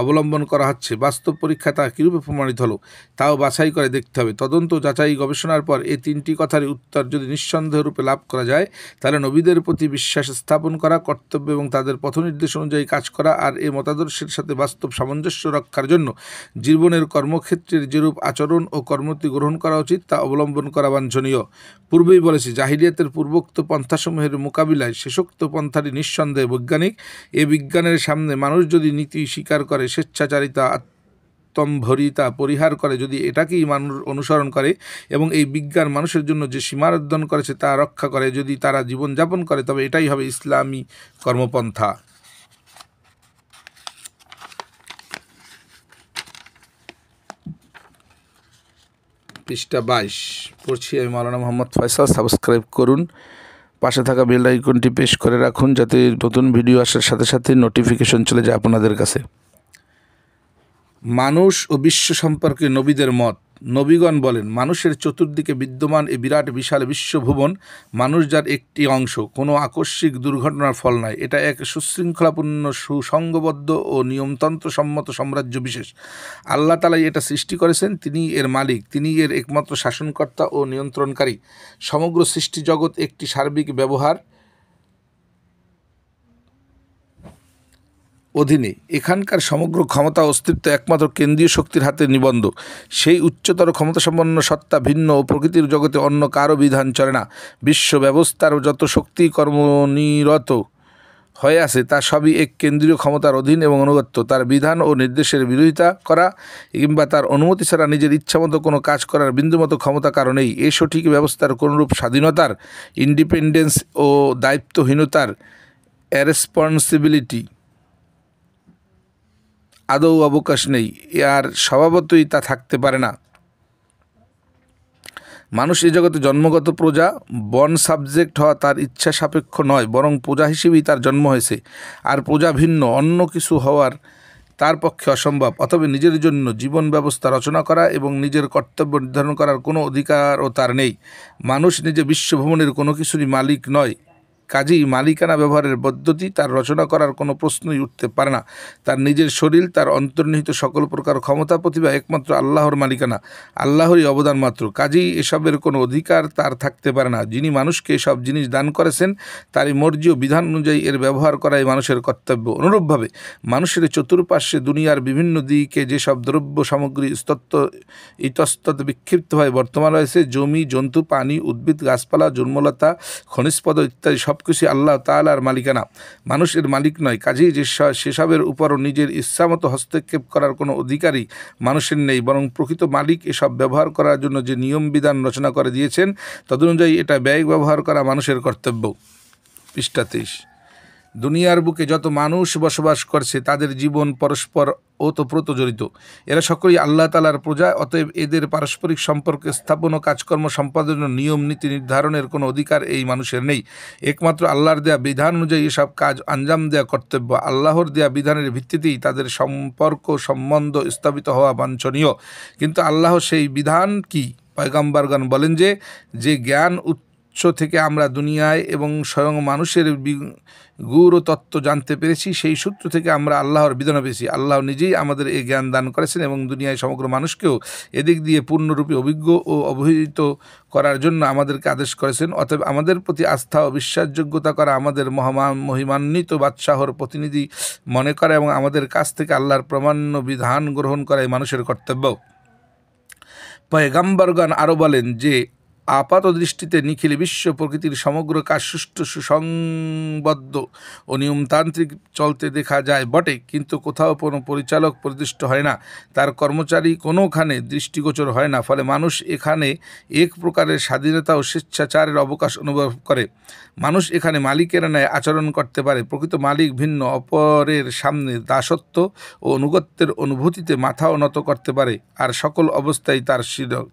অবলম্বন করা হচ্ছে, বাস্তব পরীক্ষা তা কীরূপে প্রমাণিত হলো তাও বাছাই করে দেখতে হবে। তদন্ত যাচাই গবেষণার পর এই তিনটি কথারই উত্তর যদি নিঃসন্দেহ রূপে লাভ করা যায় তাহলে নবীদের প্রতি বিশ্বাস স্থাপন করা কর্তব্য এবং তাদের পথনির্দেশ অনুযায়ী কাজ করা আর এই মতাদর্শের সাথে বাস্তব সামঞ্জস্য রক্ষার জন্য জীবনের কর্মক্ষেত্রের যেরূপ আচরণ ও কর্মটি গ্রহণ করা উচিত তা অবলম্বন করা বাঞ্ছনীয়। পূর্বেই বলেছি, জাহিলিয়াতের পূর্বোক্ত পন্থাসমূহের মোকাবিলায় শেষোক্ত পন্থাটি নিঃসন্দেহে বৈজ্ঞানিক। এ বিজ্ঞানের সামনে মানুষ যদি নীতি স্বীকার করে, স্বেচ্ছাচারিতা আত্মম্ভরিতা পরিহার করে, যদি এটাকেই মানুষ অনুসরণ করে এবং এই বিজ্ঞান মানুষের জন্য যে সীমাবদ্ধন করেছে তা রক্ষা করে, যদি তারা জীবনযাপন করে, তবে এটাই হবে ইসলামী কর্মপন্থা। পৃষ্ঠা 22 পড়ছি আমি, মাওলানা মোহাম্মদ ফয়সাল। সাবস্ক্রাইব করুন, পাশে থাকা বেল আইকনটি প্রেস করে রাখুন যাতে নতুন ভিডিও আসার সাথে সাথে নোটিফিকেশন চলে যায় আপনাদের কাছে। মানুষ ও বিশ্ব সম্পর্কে নবীদের মত। নবীগণ বলেন, মানুষের চতুর্দিকে বিদ্যমান এই বিরাট বিশাল বিশ্বভুবন মানুষ যার একটি অংশ, কোনো আকস্মিক দুর্ঘটনার ফল নয়। এটা এক সুশৃঙ্খলাপূর্ণ, সুসংঘবদ্ধ ও নিয়মতন্ত্র সম্মত সাম্রাজ্য বিশেষ। আল্লাহ তাআলাই এটা সৃষ্টি করেছেন, তিনি এর মালিক, তিনি এর একমাত্র শাসনকর্তা ও নিয়ন্ত্রণকারী। সমগ্র সৃষ্টি জগৎ একটি সার্বিক ব্যবহার অধীনে। এখানকার সমগ্র ক্ষমতা অস্তিত্ব একমাত্র কেন্দ্রীয় শক্তির হাতে নিবদ্ধ। সেই উচ্চতর ক্ষমতাসম্পন্ন সত্তা ভিন্ন ও প্রকৃতির জগতে অন্য কারও বিধান চলে না। বিশ্ব ব্যবস্থার যত শক্তি কর্মনিরত হয়ে আছে তা সবই এক কেন্দ্রীয় ক্ষমতার অধীন এবং অনুগত্য। তার বিধান ও নির্দেশের বিরোধিতা করা কিংবা তার অনুমতি ছাড়া নিজের ইচ্ছামতো কোনো কাজ করার বিন্দুমতো ক্ষমতা কারণেই এই সঠিক ব্যবস্থার কোনরূপ স্বাধীনতার, ইন্ডিপেন্ডেন্স ও দায়িত্বহীনতার, রেসপন্সিবিলিটি আদৌ অবকাশ নেই, আর স্বভাবতই তা থাকতে পারে না। মানুষ এই জগতে জন্মগত প্রজা, বর্ন সাবজেক্ট হওয়া তার ইচ্ছা সাপেক্ষ নয়, বরং প্রজা হিসেবেই তার জন্ম হয়েছে। আর প্রজা ভিন্ন অন্য কিছু হওয়ার তার পক্ষে অসম্ভব। অতএব নিজের জন্য জীবন ব্যবস্থা রচনা করা এবং নিজের কর্তব্য নির্ধারণ করার কোনো অধিকারও তার নেই। মানুষ নিজে বিশ্বভ্রমণের কোনো কিছুরই মালিক নয়, কাজেই মালিকানা ব্যবহারের পদ্ধতি তার রচনা করার কোনো প্রশ্নই উঠতে পারে না। তার নিজের শরীর, তার অন্তর্নিহিত সকল প্রকার ক্ষমতা প্রতিভা একমাত্র আল্লাহর মালিকানা, আল্লাহরই অবদান মাত্র। কাজেই এসবের কোনো অধিকার তার থাকতে পারে না। যিনি মানুষকে এসব জিনিস দান করেছেন তারই মর্জি ও বিধান অনুযায়ী এর ব্যবহার করাই মানুষের কর্তব্য। অনুরূপভাবে মানুষের চতুর্পার্শ্বে দুনিয়ার বিভিন্ন দিকে যেসব দ্রব্য সামগ্রী ইতস্তত বিক্ষিপ্ত হয়ে বর্তমান রয়েছে, জমি, জন্তু, পানি, উদ্ভিদ, গাছপালা, জন্মলতা, খনিজপদ ইত্যাদি সব কিছুই আল্লাহ তাআলার মালিকানা, মানুষের মালিক নয়। কাজেই সেসবের উপরও নিজের ইচ্ছামতো হস্তক্ষেপ করার কোনো অধিকারই মানুষের নেই, বরং প্রকৃত মালিক এসব ব্যবহার করার জন্য যে নিয়ম বিধান রচনা করে দিয়েছেন তদনুযায়ী এটা ব্যয় ব্যবহার করা মানুষের কর্তব্য। পৃষ্ঠা 23। দুনিয়ার বুকে যত মানুষ বসবাস করছে তাদের জীবন পরস্পর ওতপ্রোত জড়িত। এরা সকলেই আল্লাহ তাআলার প্রজা। অতএব এদের পারস্পরিক সম্পর্ক স্থাপন ও কাজকর্ম সম্পাদনের নিয়ম নীতি নির্ধারণের কোনো অধিকার এই মানুষের নেই। একমাত্র আল্লাহর দেয়া বিধান অনুযায়ী এসব কাজ আঞ্জাম দেওয়া কর্তব্য। আল্লাহর দেয়া বিধানের ভিত্তিতেই তাদের সম্পর্ক সম্বন্ধ স্থাপিত হওয়া বাঞ্ছনীয়। কিন্তু আল্লাহ সেই বিধান কি? পয়গম্বরগণ বলেন যে জ্ঞান উৎস থেকে আমরা দুনিয়ায় এবং স্বয়ং মানুষের গূঢ় তত্ত্ব জানতে পেরেছি, সেই সূত্র থেকে আমরা আল্লাহর বিধান পেয়েছি। আল্লাহ নিজেই আমাদের এই জ্ঞান দান করেছেন এবং দুনিয়ায় সমগ্র মানুষকেও এদিক দিয়ে পূর্ণরূপে অভিজ্ঞ ও অবহিত করার জন্য আমাদেরকে আদেশ করেছেন। অতএব আমাদের প্রতি আস্থা ও বিশ্বাসযোগ্যতা করা, আমাদের মহিমান্বিত বাদশাহর প্রতিনিধি মনে করা এবং আমাদের কাছ থেকে আল্লাহর প্রমাণ্য বিধান গ্রহণ করাই মানুষের কর্তব্য। পয়গম্বরগণ আরও বলেন যে আপাত দৃষ্টিতে নিখিল বিশ্ব প্রকৃতির সমগ্র কাজ সুষ্ঠু, সুসংবদ্ধ ও নিয়মতান্ত্রিক চলতে দেখা যায় বটে, কিন্তু কোথাও কোনো পরিচালক প্রতিষ্ঠিত হয় না, তার কর্মচারী কোনোখানে দৃষ্টিগোচর হয় না। ফলে মানুষ এখানে এক প্রকারের স্বাধীনতা ও স্বেচ্ছাচারের অবকাশ অনুভব করে। মানুষ এখানে মালিকের ন্যায় আচরণ করতে পারে। প্রকৃত মালিক ভিন্ন, অপরের সামনে দাসত্ব ও অনুগত্যের অনুভূতিতে মাথাও নত করতে পারে, আর সকল অবস্থায়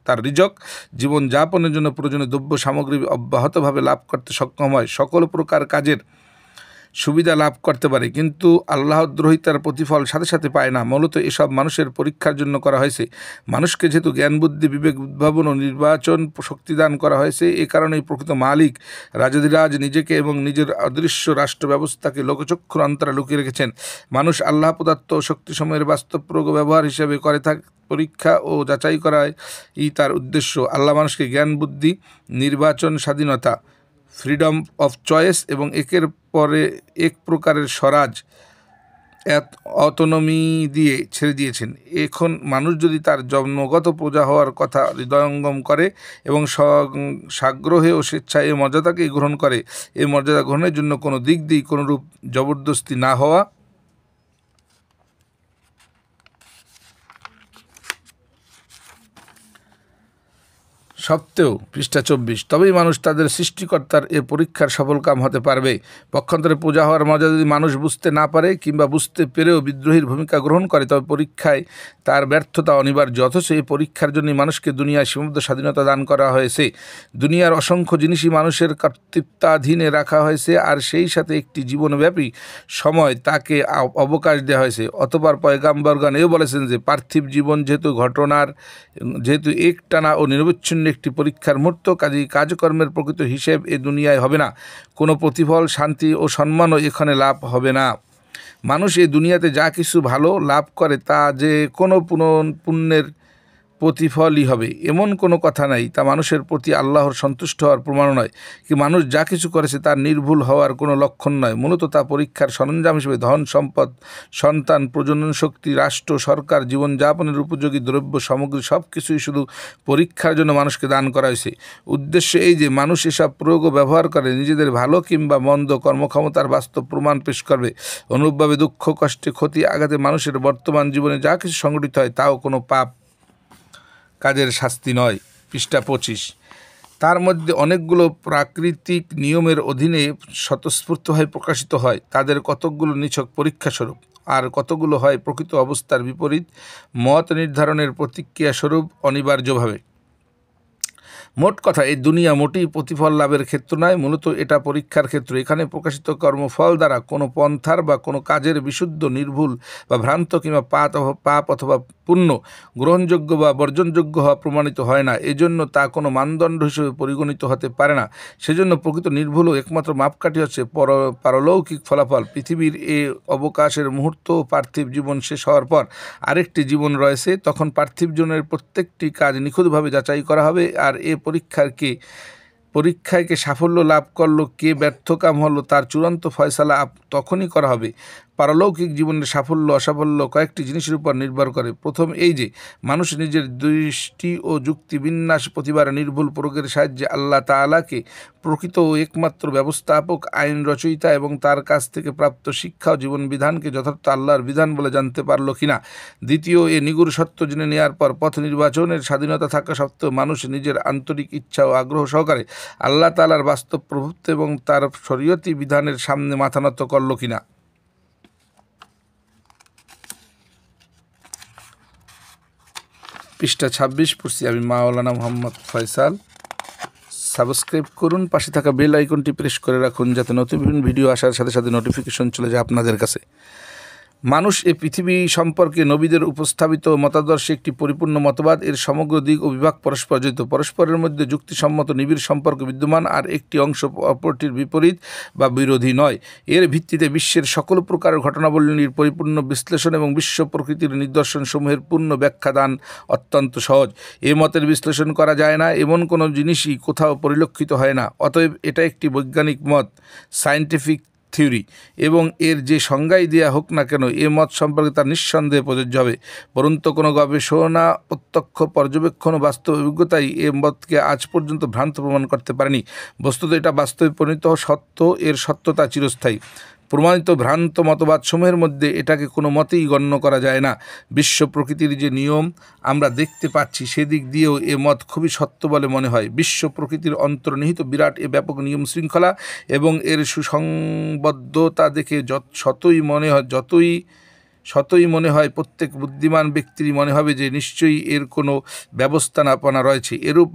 তার রিজক জীবনযাপনের জন্য প্রয়োজনীয় দ্রব্য সামগ্রী অব্যাহতভাবে লাভ করতে সক্ষম হয়, সকল প্রকার কাজের সুবিধা লাভ করতে পারে, কিন্তু আল্লাহদ্রোহিতার প্রতিফল সাথে সাথে পায় না। মূলত এসব মানুষের পরীক্ষার জন্য করা হয়েছে। মানুষকে যেহেতু জ্ঞান, বুদ্ধি, বিবেক, উদ্ভাবন ও নির্বাচন শক্তিদান করা হয়েছে, এ কারণেই প্রকৃত মালিক রাজাধিরাজ নিজেকে এবং নিজের অদৃশ্য রাষ্ট্র ব্যবস্থাকে লোকচক্ষুর অন্তরে লুকিয়ে রেখেছেন। মানুষ আল্লাহ প্রদত্ত শক্তিসমূহের বাস্তব প্রয়োগ ব্যবহার হিসেবে করে পরীক্ষা ও যাচাই করাই তার উদ্দেশ্য। আল্লাহ মানুষকে জ্ঞান, বুদ্ধি, নির্বাচন স্বাধীনতা, ফ্রিডম অফ চয়েস এবং একের পরে এক প্রকারের স্বরাজ, অটোনমি দিয়ে ছেড়ে দিয়েছেন। এখন মানুষ যদি তার জন্মগত প্রজা হওয়ার কথা হৃদয়ঙ্গম করে এবং সাগ্রহে ও স্বেচ্ছায় এই মর্যাদাকেই গ্রহণ করে, এই মর্যাদা গ্রহণের জন্য কোনো দিক দিয়ে কোনোরূপ জবরদস্তি না হওয়া সত্ত্বেও, পৃষ্ঠা 24, তবেই মানুষ তাদের সৃষ্টিকর্তার এ পরীক্ষার সফলকাম হতে পারবে। পক্ষান্তরে পূজা হওয়ার মজা যদি মানুষ বুঝতে না পারে কিংবা বুঝতে পেরেও বিদ্রোহীর ভূমিকা গ্রহণ করে, তবে পরীক্ষায় তার ব্যর্থতা অনিবার্য। অথচ এই পরীক্ষার জন্যই মানুষকে দুনিয়ায় সীমাবদ্ধ স্বাধীনতা দান করা হয়েছে। দুনিয়ার অসংখ্য জিনিসই মানুষের কর্তৃত্বাধীনে রাখা হয়েছে, আর সেই সাথে একটি জীবনব্যাপী সময় তাকে অবকাশ দেওয়া হয়েছে। অতঃপর পয়গম্বরগণ এও বলেছেন যে পার্থিব জীবন যেহেতু একটানা ও নিরবচ্ছিন্ন একটি পরীক্ষার মুহূর্ত, কাজেই কাজকর্মের প্রকৃত হিসেব এ দুনিয়ায় হবে না, কোনো প্রতিফল, শান্তি ও সম্মানও এখানে লাভ হবে না। মানুষ এই দুনিয়াতে যা কিছু ভালো লাভ করে তা যে কোনো প্রতিফলই হবে এমন কোনো কথা নাই। তা মানুষের প্রতি আল্লাহর সন্তুষ্ট হওয়ার প্রমাণ নয়, কি মানুষ যা কিছু করেছে তার নির্ভুল হওয়ার কোনো লক্ষণ নয়। মূলত তা পরীক্ষার সরঞ্জাম হিসেবে ধন সম্পদ, সন্তান, প্রজনন শক্তি, রাষ্ট্র, সরকার, জীবনযাপনের উপযোগী দ্রব্য সামগ্রী সব কিছুই শুধু পরীক্ষার জন্য মানুষকে দান করা হয়েছে। উদ্দেশ্য এই যে মানুষ এসব প্রয়োগ ও ব্যবহার করে নিজেদের ভালো কিংবা মন্দ কর্মক্ষমতার বাস্তব প্রমাণ পেশ করবে। অনুরূপভাবে দুঃখ, কষ্টে, ক্ষতি, আঘাতে মানুষের বর্তমান জীবনে যা কিছু সংঘটিত হয় তাও কোনো পাপ কাজের শাস্তি নয়। পৃষ্ঠা 25। তার মধ্যে অনেকগুলো প্রাকৃতিক নিয়মের অধীনে স্বতঃস্ফূর্তভাবে প্রকাশিত হয়, তাদের কতকগুলো নিছক পরীক্ষাস্বরূপ, আর কতগুলো হয় প্রকৃত অবস্থার বিপরীত মত নির্ধারণের প্রতিক্রিয়াস্বরূপ অনিবার্যভাবে। মোট কথা, এই দুনিয়া মোটেই প্রতিফল লাভের ক্ষেত্র নয়, মূলত এটা পরীক্ষার ক্ষেত্র। এখানে প্রকাশিত কর্মফল দ্বারা কোনো পন্থার বা কোনো কাজের বিশুদ্ধ, নির্ভুল বা ভ্রান্ত কিংবা পাপ অথবা পুণ্য গ্রহণযোগ্য বা বর্জনযোগ্য হওয়া প্রমাণিত হয় না। এজন্য তা কোনো মানদণ্ড হিসেবে পরিগণিত হতে পারে না। সেজন্য প্রকৃত নির্ভুল ও একমাত্র মাপকাঠি হচ্ছে পারলৌকিক ফলাফল। পৃথিবীর এ অবকাশের মুহূর্ত পার্থিব জীবন শেষ হওয়ার পর আরেকটি জীবন রয়েছে। তখন পার্থিব জীবনের প্রত্যেকটি কাজ নিখুঁতভাবে যাচাই করা হবে, আর এ পরীক্ষায় কে সাফল্য লাভ করলো, কে ব্যর্থকাম হলো, তার চূড়ান্ত ফয়সালা তখনই করা হবে। পারলৌকিক জীবনের সাফল্য অসাফল্য কয়েকটি জিনিসের উপর নির্ভর করে। প্রথম এই যে মানুষ নিজের দৃষ্টি ও যুক্তি বিন্যাস প্রতিবার নির্ভুল প্রয়োগের সাহায্যে আল্লাহ তাআলাকে প্রকৃত ও একমাত্র ব্যবস্থাপক, আইন রচয়িতা এবং তার কাছ থেকে প্রাপ্ত শিক্ষা ও জীবন বিধানকে যথার্থ আল্লাহর বিধান বলে জানতে পারল কিনা। দ্বিতীয়, এ নিগুড় সত্য জেনে নেওয়ার পর পথ নির্বাচনের স্বাধীনতা থাকা সত্ত্বেও মানুষ নিজের আন্তরিক ইচ্ছা ও আগ্রহ সহকারে আল্লাহ তাআলার বাস্তব প্রভুত্ব এবং তার শরীয়তি বিধানের সামনে মাথা নত করল কিনা। পৃষ্ঠা 26 পড়ছি আমি, মাওলানা মোহাম্মদ ফয়সাল। সাবস্ক্রাইব করুন, পাশে থাকা বেল আইকনটি প্রেস করে রাখুন যাতে নতুন ভিডিও আসার সাথে সাথে নোটিফিকেশন চলে যায় আপনাদের কাছে। মানুষ এ পৃথিবী সম্পর্কে নবীদের উপস্থাপিত মতাদর্শে একটি পরিপূর্ণ মতবাদ। এর সমগ্র দিক ও বিভাগ পরস্পর জড়িত, পরস্পরের মধ্যে যুক্তিসম্মত নিবিড় সম্পর্ক বিদ্যমান, আর একটি অংশ অপরটির বিপরীত বা বিরোধী নয়। এর ভিত্তিতে বিশ্বের সকল প্রকার ঘটনাবলীর পরিপূর্ণ বিশ্লেষণ এবং বিশ্ব প্রকৃতির নিদর্শনসমূহের পূর্ণ ব্যাখ্যা দান অত্যন্ত সহজ। এ মতের বিশ্লেষণ করা যায় না এমন কোনো জিনিসই কোথাও পরিলক্ষিত হয় না। অতএব এটা একটি বৈজ্ঞানিক মত, সায়েন্টিফিক থিওরি, এবং এর যে সংজ্ঞাই দেওয়া হোক না কেন এ মত সম্পর্কে তার নিঃসন্দেহে প্রযোজ্য হবে। পরন্তু কোনো গবেষণা, প্রত্যক্ষ পর্যবেক্ষণ ও বাস্তব অভিজ্ঞতাই এ মতকে আজ পর্যন্ত ভ্রান্ত প্রমাণ করতে পারেনি। বস্তুত এটা বাস্তবে পরিণত সত্য, এর সত্যতা চিরস্থায়ী। প্রমাণিত ভ্রান্ত মতবাদসমূহের মধ্যে এটাকে কোনো মতেই গণ্য করা যায় না। বিশ্ব প্রকৃতির যে নিয়ম আমরা দেখতে পাচ্ছি সেদিক দিয়েও এ মত খুবই সত্য বলে মনে হয়। বিশ্ব প্রকৃতির অন্তর্নিহিত বিরাট এ ব্যাপক নিয়ম শৃঙ্খলা এবং এর সুসংবদ্ধতা দেখে যতই মনে হয় প্রত্যেক বুদ্ধিমান ব্যক্তিরই মনে হবে যে নিশ্চয়ই এর কোনো ব্যবস্থাপনা রয়েছে। এরূপ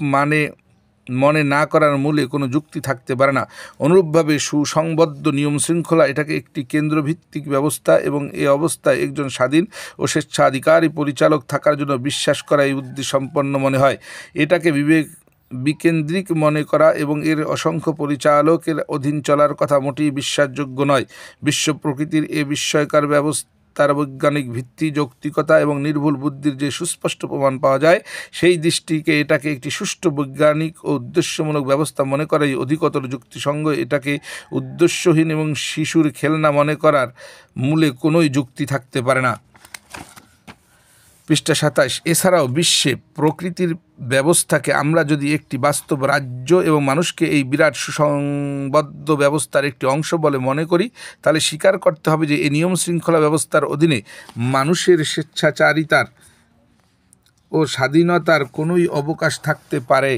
মনে না করার মূলে কোনো যুক্তি থাকতে পারে না। অনুরূপভাবে সুসংবদ্ধ নিয়ম শৃঙ্খলা এটাকে একটি কেন্দ্রভিত্তিক ব্যবস্থা এবং এ অবস্থায় একজন স্বাধীন ও স্বেচ্ছাধিকারী পরিচালক থাকার জন্য বিশ্বাস করা এই উদ্দেশ্যসম্পন্ন মনে হয়। এটাকে বিকেন্দ্রিক মনে করা এবং এর অসংখ্য পরিচালকের অধীন চলার কথা মোটেই বিশ্বাসযোগ্য নয়। বিশ্ব প্রকৃতির এ বিস্ময়কর তার বৈজ্ঞানিক ভিত্তি, যৌক্তিকতা এবং নির্ভুল বুদ্ধির যে সুস্পষ্ট প্রমাণ পাওয়া যায় সেই দৃষ্টিকে এটাকে একটি সুষ্ঠু বৈজ্ঞানিক ও উদ্দেশ্যমূলক ব্যবস্থা মনে করাই অধিকতর যুক্তিসঙ্গ। এটাকে উদ্দেশ্যহীন এবং শিশুর খেলনা মনে করার মূলে কোনোই যুক্তি থাকতে পারে না। পৃষ্ঠা 27। এছাড়াও বিশ্বে প্রকৃতির ব্যবস্থাকে আমরা যদি একটি বাস্তব রাজ্য এবং মানুষকে এই বিরাট সুসংবদ্ধ ব্যবস্থার একটি অংশ বলে মনে করি, তাহলে স্বীকার করতে হবে যে এই নিয়ম শৃঙ্খলা ব্যবস্থার অধীনে মানুষের স্বেচ্ছাচারিতার ও স্বাধীনতার কোনোই অবকাশ থাকতে পারে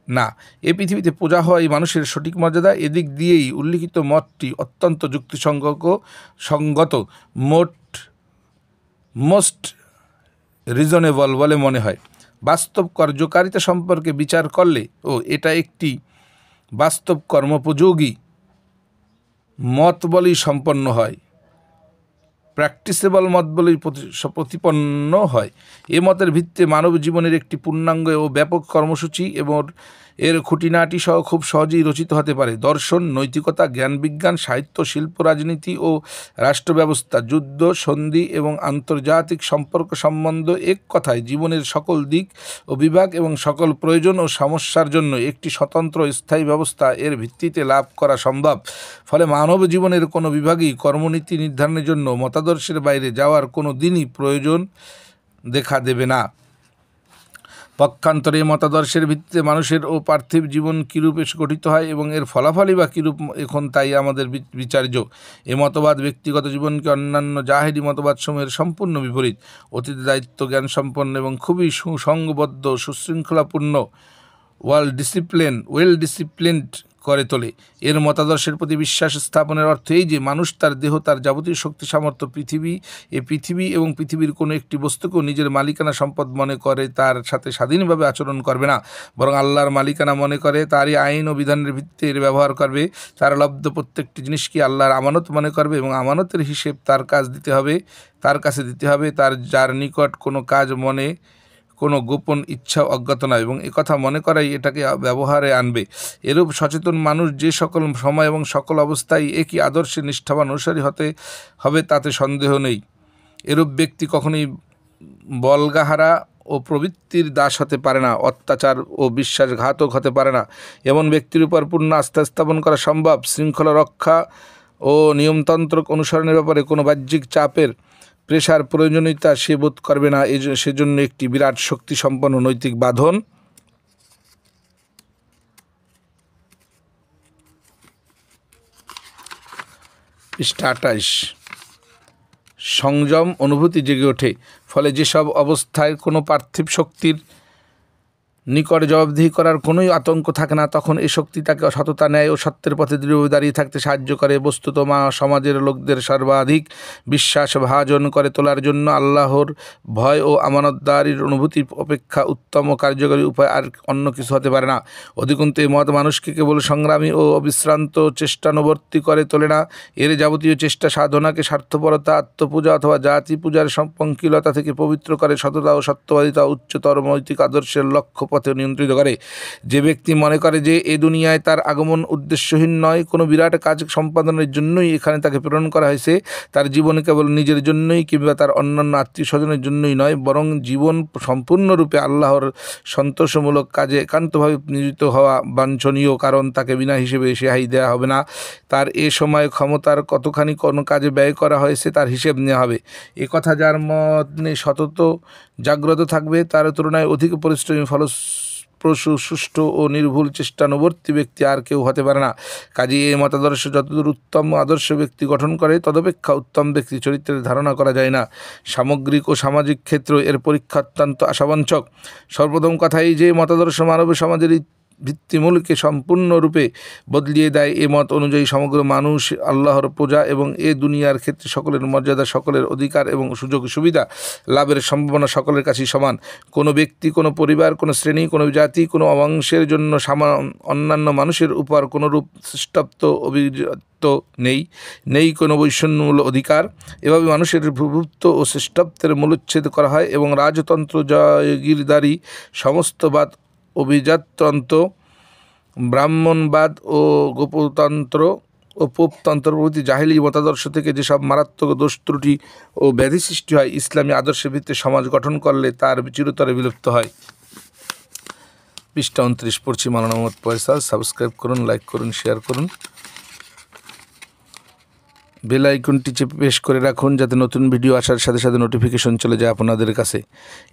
না। এ পৃথিবীতে পূজা হয় এই মানুষের সঠিক মর্যাদা। এদিক দিয়েই উল্লিখিত মতটি অত্যন্ত যুক্তিসঙ্গত, মোস্ট রিজনেবল বলে মনে হয়। বাস্তব কার্যকারিতা সম্পর্কে বিচার করলে এটা একটি বাস্তব কর্মোপযোগী মত বলেই সম্পন্ন হয়, প্র্যাকটিসেবল মত বলেই প্রতিপন্ন হয়। এ মতের ভিত্তিতে মানব জীবনের একটি পূর্ণাঙ্গ ও ব্যাপক কর্মসূচি এবং এর খুঁটিনাটি সহ খুব সহজেই রচিত হতে পারে। দর্শন, নৈতিকতা, জ্ঞান বিজ্ঞান, সাহিত্য, শিল্প, রাজনীতি ও রাষ্ট্র ব্যবস্থা, যুদ্ধ, সন্ধি এবং আন্তর্জাতিক সম্পর্ক সম্বন্ধ, এক কথায় জীবনের সকল দিক ও বিভাগ এবং সকল প্রয়োজন ও সমস্যার জন্য একটি স্বতন্ত্র স্থায়ী ব্যবস্থা এর ভিত্তিতে লাভ করা সম্ভব। ফলে মানব জীবনের কোনো বিভাগেই কর্মনীতি নির্ধারণের জন্য মতাদর্শের বাইরে যাওয়ার কোনো দিনই প্রয়োজন দেখা দেবে না। পক্ষান্তরে মতাদর্শের ভিত্তিতে মানুষের ও পার্থিব জীবন কীরূপে গঠিত হয় এবং এর ফলাফলই বা কীরূপ এখন তাই আমাদের বিচার্য। এ মতবাদ ব্যক্তিগত জীবনকে অন্যান্য জাহেরি মতবাদসমূহের সম্পূর্ণ বিপরীত, অতীত দায়িত্ব জ্ঞান সম্পন্ন এবং খুবই সুসংবদ্ধ সুশৃঙ্খলাপূর্ণ ওয়েল ডিসিপ্লিনড করে তোলে। এর মতাদর্শের প্রতি বিশ্বাস স্থাপনের অর্থ এই যে মানুষ তার দেহ, তার যাবতীয় শক্তি সামর্থ্য, পৃথিবী এবং পৃথিবীর কোনো একটি বস্তুকেও নিজের মালিকানা সম্পদ মনে করে তার সাথে স্বাধীনভাবে আচরণ করবে না, বরং আল্লাহর মালিকানা মনে করে তারই আইন ও বিধানের ভিত্তিতে এর ব্যবহার করবে। তার লব্ধ প্রত্যেকটি জিনিসকে আল্লাহর আমানত মনে করবে এবং আমানতের হিসেব তার কাছে দিতে হবে। তার যার নিকট কোনো কাজ মনে কোনো গোপন ইচ্ছা অজ্ঞাত নয় এবং একথা মনে করাই এটাকে ব্যবহারে আনবে। এরূপ সচেতন মানুষ যে সকল সময় এবং সকল অবস্থায় একই আদর্শে নিষ্ঠাবান অনুসারী হতে হবে তাতে সন্দেহ নেই। এরূপ ব্যক্তি কখনোই বলগাহারা ও প্রবৃত্তির দাস হতে পারে না, অত্যাচার ও বিশ্বাসঘাতক হতে পারে না। এমন ব্যক্তির উপর পূর্ণ আস্থা স্থাপন করা সম্ভব। শৃঙ্খলা রক্ষা ও নিয়মতন্ত্র অনুসরণের ব্যাপারে কোনো বাহ্যিক চাপের প্রেশার প্রয়োজনীয়তা সে বোধ করবে না। সেজন্য একটি বিরাট শক্তি সম্পন্ন নৈতিক বাঁধন পৃষ্ঠা 28 সংযম অনুভূতি জেগে ওঠে। ফলে যেসব অবস্থায় কোনো পার্থিব শক্তির নিকট জবাবদিহি করার কোনোই আতঙ্ক থাকে না, তখন এই শক্তি তাকে সততা, ন্যায় ও সত্যের পথে দৃঢ়ভাবে দাঁড়িয়ে থাকতে সাহায্য করে। বস্তুত সমাজের লোকদের সর্বাধিক বিশ্বাস ভাজন করে তোলার জন্য আল্লাহর ভয় ও আমানতদারির অনুভূতি অপেক্ষা উত্তম ও কার্যকরী উপায় আর অন্য কিছু হতে পারে না। অধিকন্তু এই মত মানুষকে কেবল সংগ্রামী ও অবিশ্রান্ত চেষ্টানুবর্তী করে তোলে না, এর যাবতীয় চেষ্টা সাধনাকে স্বার্থপরতা, আত্মপূজা অথবা জাতি পূজার পঙ্কিলতা থেকে পবিত্র করে, সততা ও সত্যবাদিতা উচ্চতর নৈতিক আদর্শের লক্ষ্য পথে নিয়ন্ত্রিত করে। যে ব্যক্তি মনে করে যে এই দুনিয়ায় তার আগমন উদ্দেশ্যহীন নয়, কোনো বিরাট কাজ সম্পাদনের জন্যই এখানে তাকে প্রেরণ করা হয়েছে, তার জীবনে কেবল নিজের জন্যই কিংবা তার অন্যান্য আত্মীয় স্বজনের জন্যই নয়, বরং জীবন সম্পূর্ণরূপে আল্লাহর সন্তোষমূলক কাজে একান্তভাবে নিয়োজিত হওয়া বাঞ্ছনীয়, কারণ তাকে বিনা হিসেবে রেহাই দেওয়া হবে না। তার এ সময় ক্ষমতার কতখানি কোনো কাজে ব্যয় করা হয়েছে তার হিসেব নেওয়া হবে। এ কথা যার মনে সতত জাগ্রত থাকবে তার তুলনায় অধিক পরিশ্রমী, ফলপ্রসূ, সুষ্ঠু ও নির্ভুল চেষ্টানুবর্তী ব্যক্তি আর কেউ হতে পারে না। কাজেই এই মতাদর্শ যতদূর উত্তম আদর্শ ব্যক্তি গঠন করে তদপেক্ষা উত্তম ব্যক্তি চরিত্রের ধারণা করা যায় না। সামগ্রিক ও সামাজিক ক্ষেত্রে এর পরীক্ষা অত্যন্ত আশাবাঞ্ছক। সর্বপ্রথম কথাই যে মতাদর্শ মানব সমাজের ভিত্তিমূলকে সম্পূর্ণরূপে বদলিয়ে দেয়। এ মত অনুযায়ী সমগ্র মানুষ আল্লাহর প্রজা এবং এ দুনিয়ার ক্ষেত্রে সকলের মর্যাদা, সকলের অধিকার এবং সুযোগ সুবিধা লাভের সম্ভাবনা সকলের কাছেই সমান। কোনো ব্যক্তি, কোনো পরিবার, কোনো শ্রেণী, কোনো জাতি, কোনো অংশের জন্য অন্যান্য মানুষের উপর কোনোরূপ শ্রেষ্ঠত্ব অভিজাত্য নেই কোনো বৈষম্যমূলক অধিকার। এভাবে মানুষের প্রভুত্ব ও শ্রেষ্ঠত্বের মূলচ্ছেদ করা হয় এবং রাজতন্ত্র, জাগিরদারি, সমস্তবাদ, অভিজাততন্ত্র, ব্রাহ্মণবাদ ও গোপতন্ত্র ও পোপতন্ত্র প্রভৃতি জাহেলি মতাদর্শ থেকে যেসব মারাত্মক দোষ ত্রুটি ও ব্যাধি সৃষ্টি হয়, ইসলামী আদর্শের ভিত্তিতে সমাজ গঠন করলে তার চিরতরে বিলুপ্ত হয়। পৃষ্ঠা 29 পড়ছি। মাওলানা মোহাম্মদ ফয়সাল। সাবস্ক্রাইব করুন, লাইক করুন, শেয়ার করুন, বেল আইকনটি চেপে পেশ করে রাখুন যাতে নতুন ভিডিও আসার সাথে সাথে নোটিফিকেশন চলে যায় আপনাদের কাছে।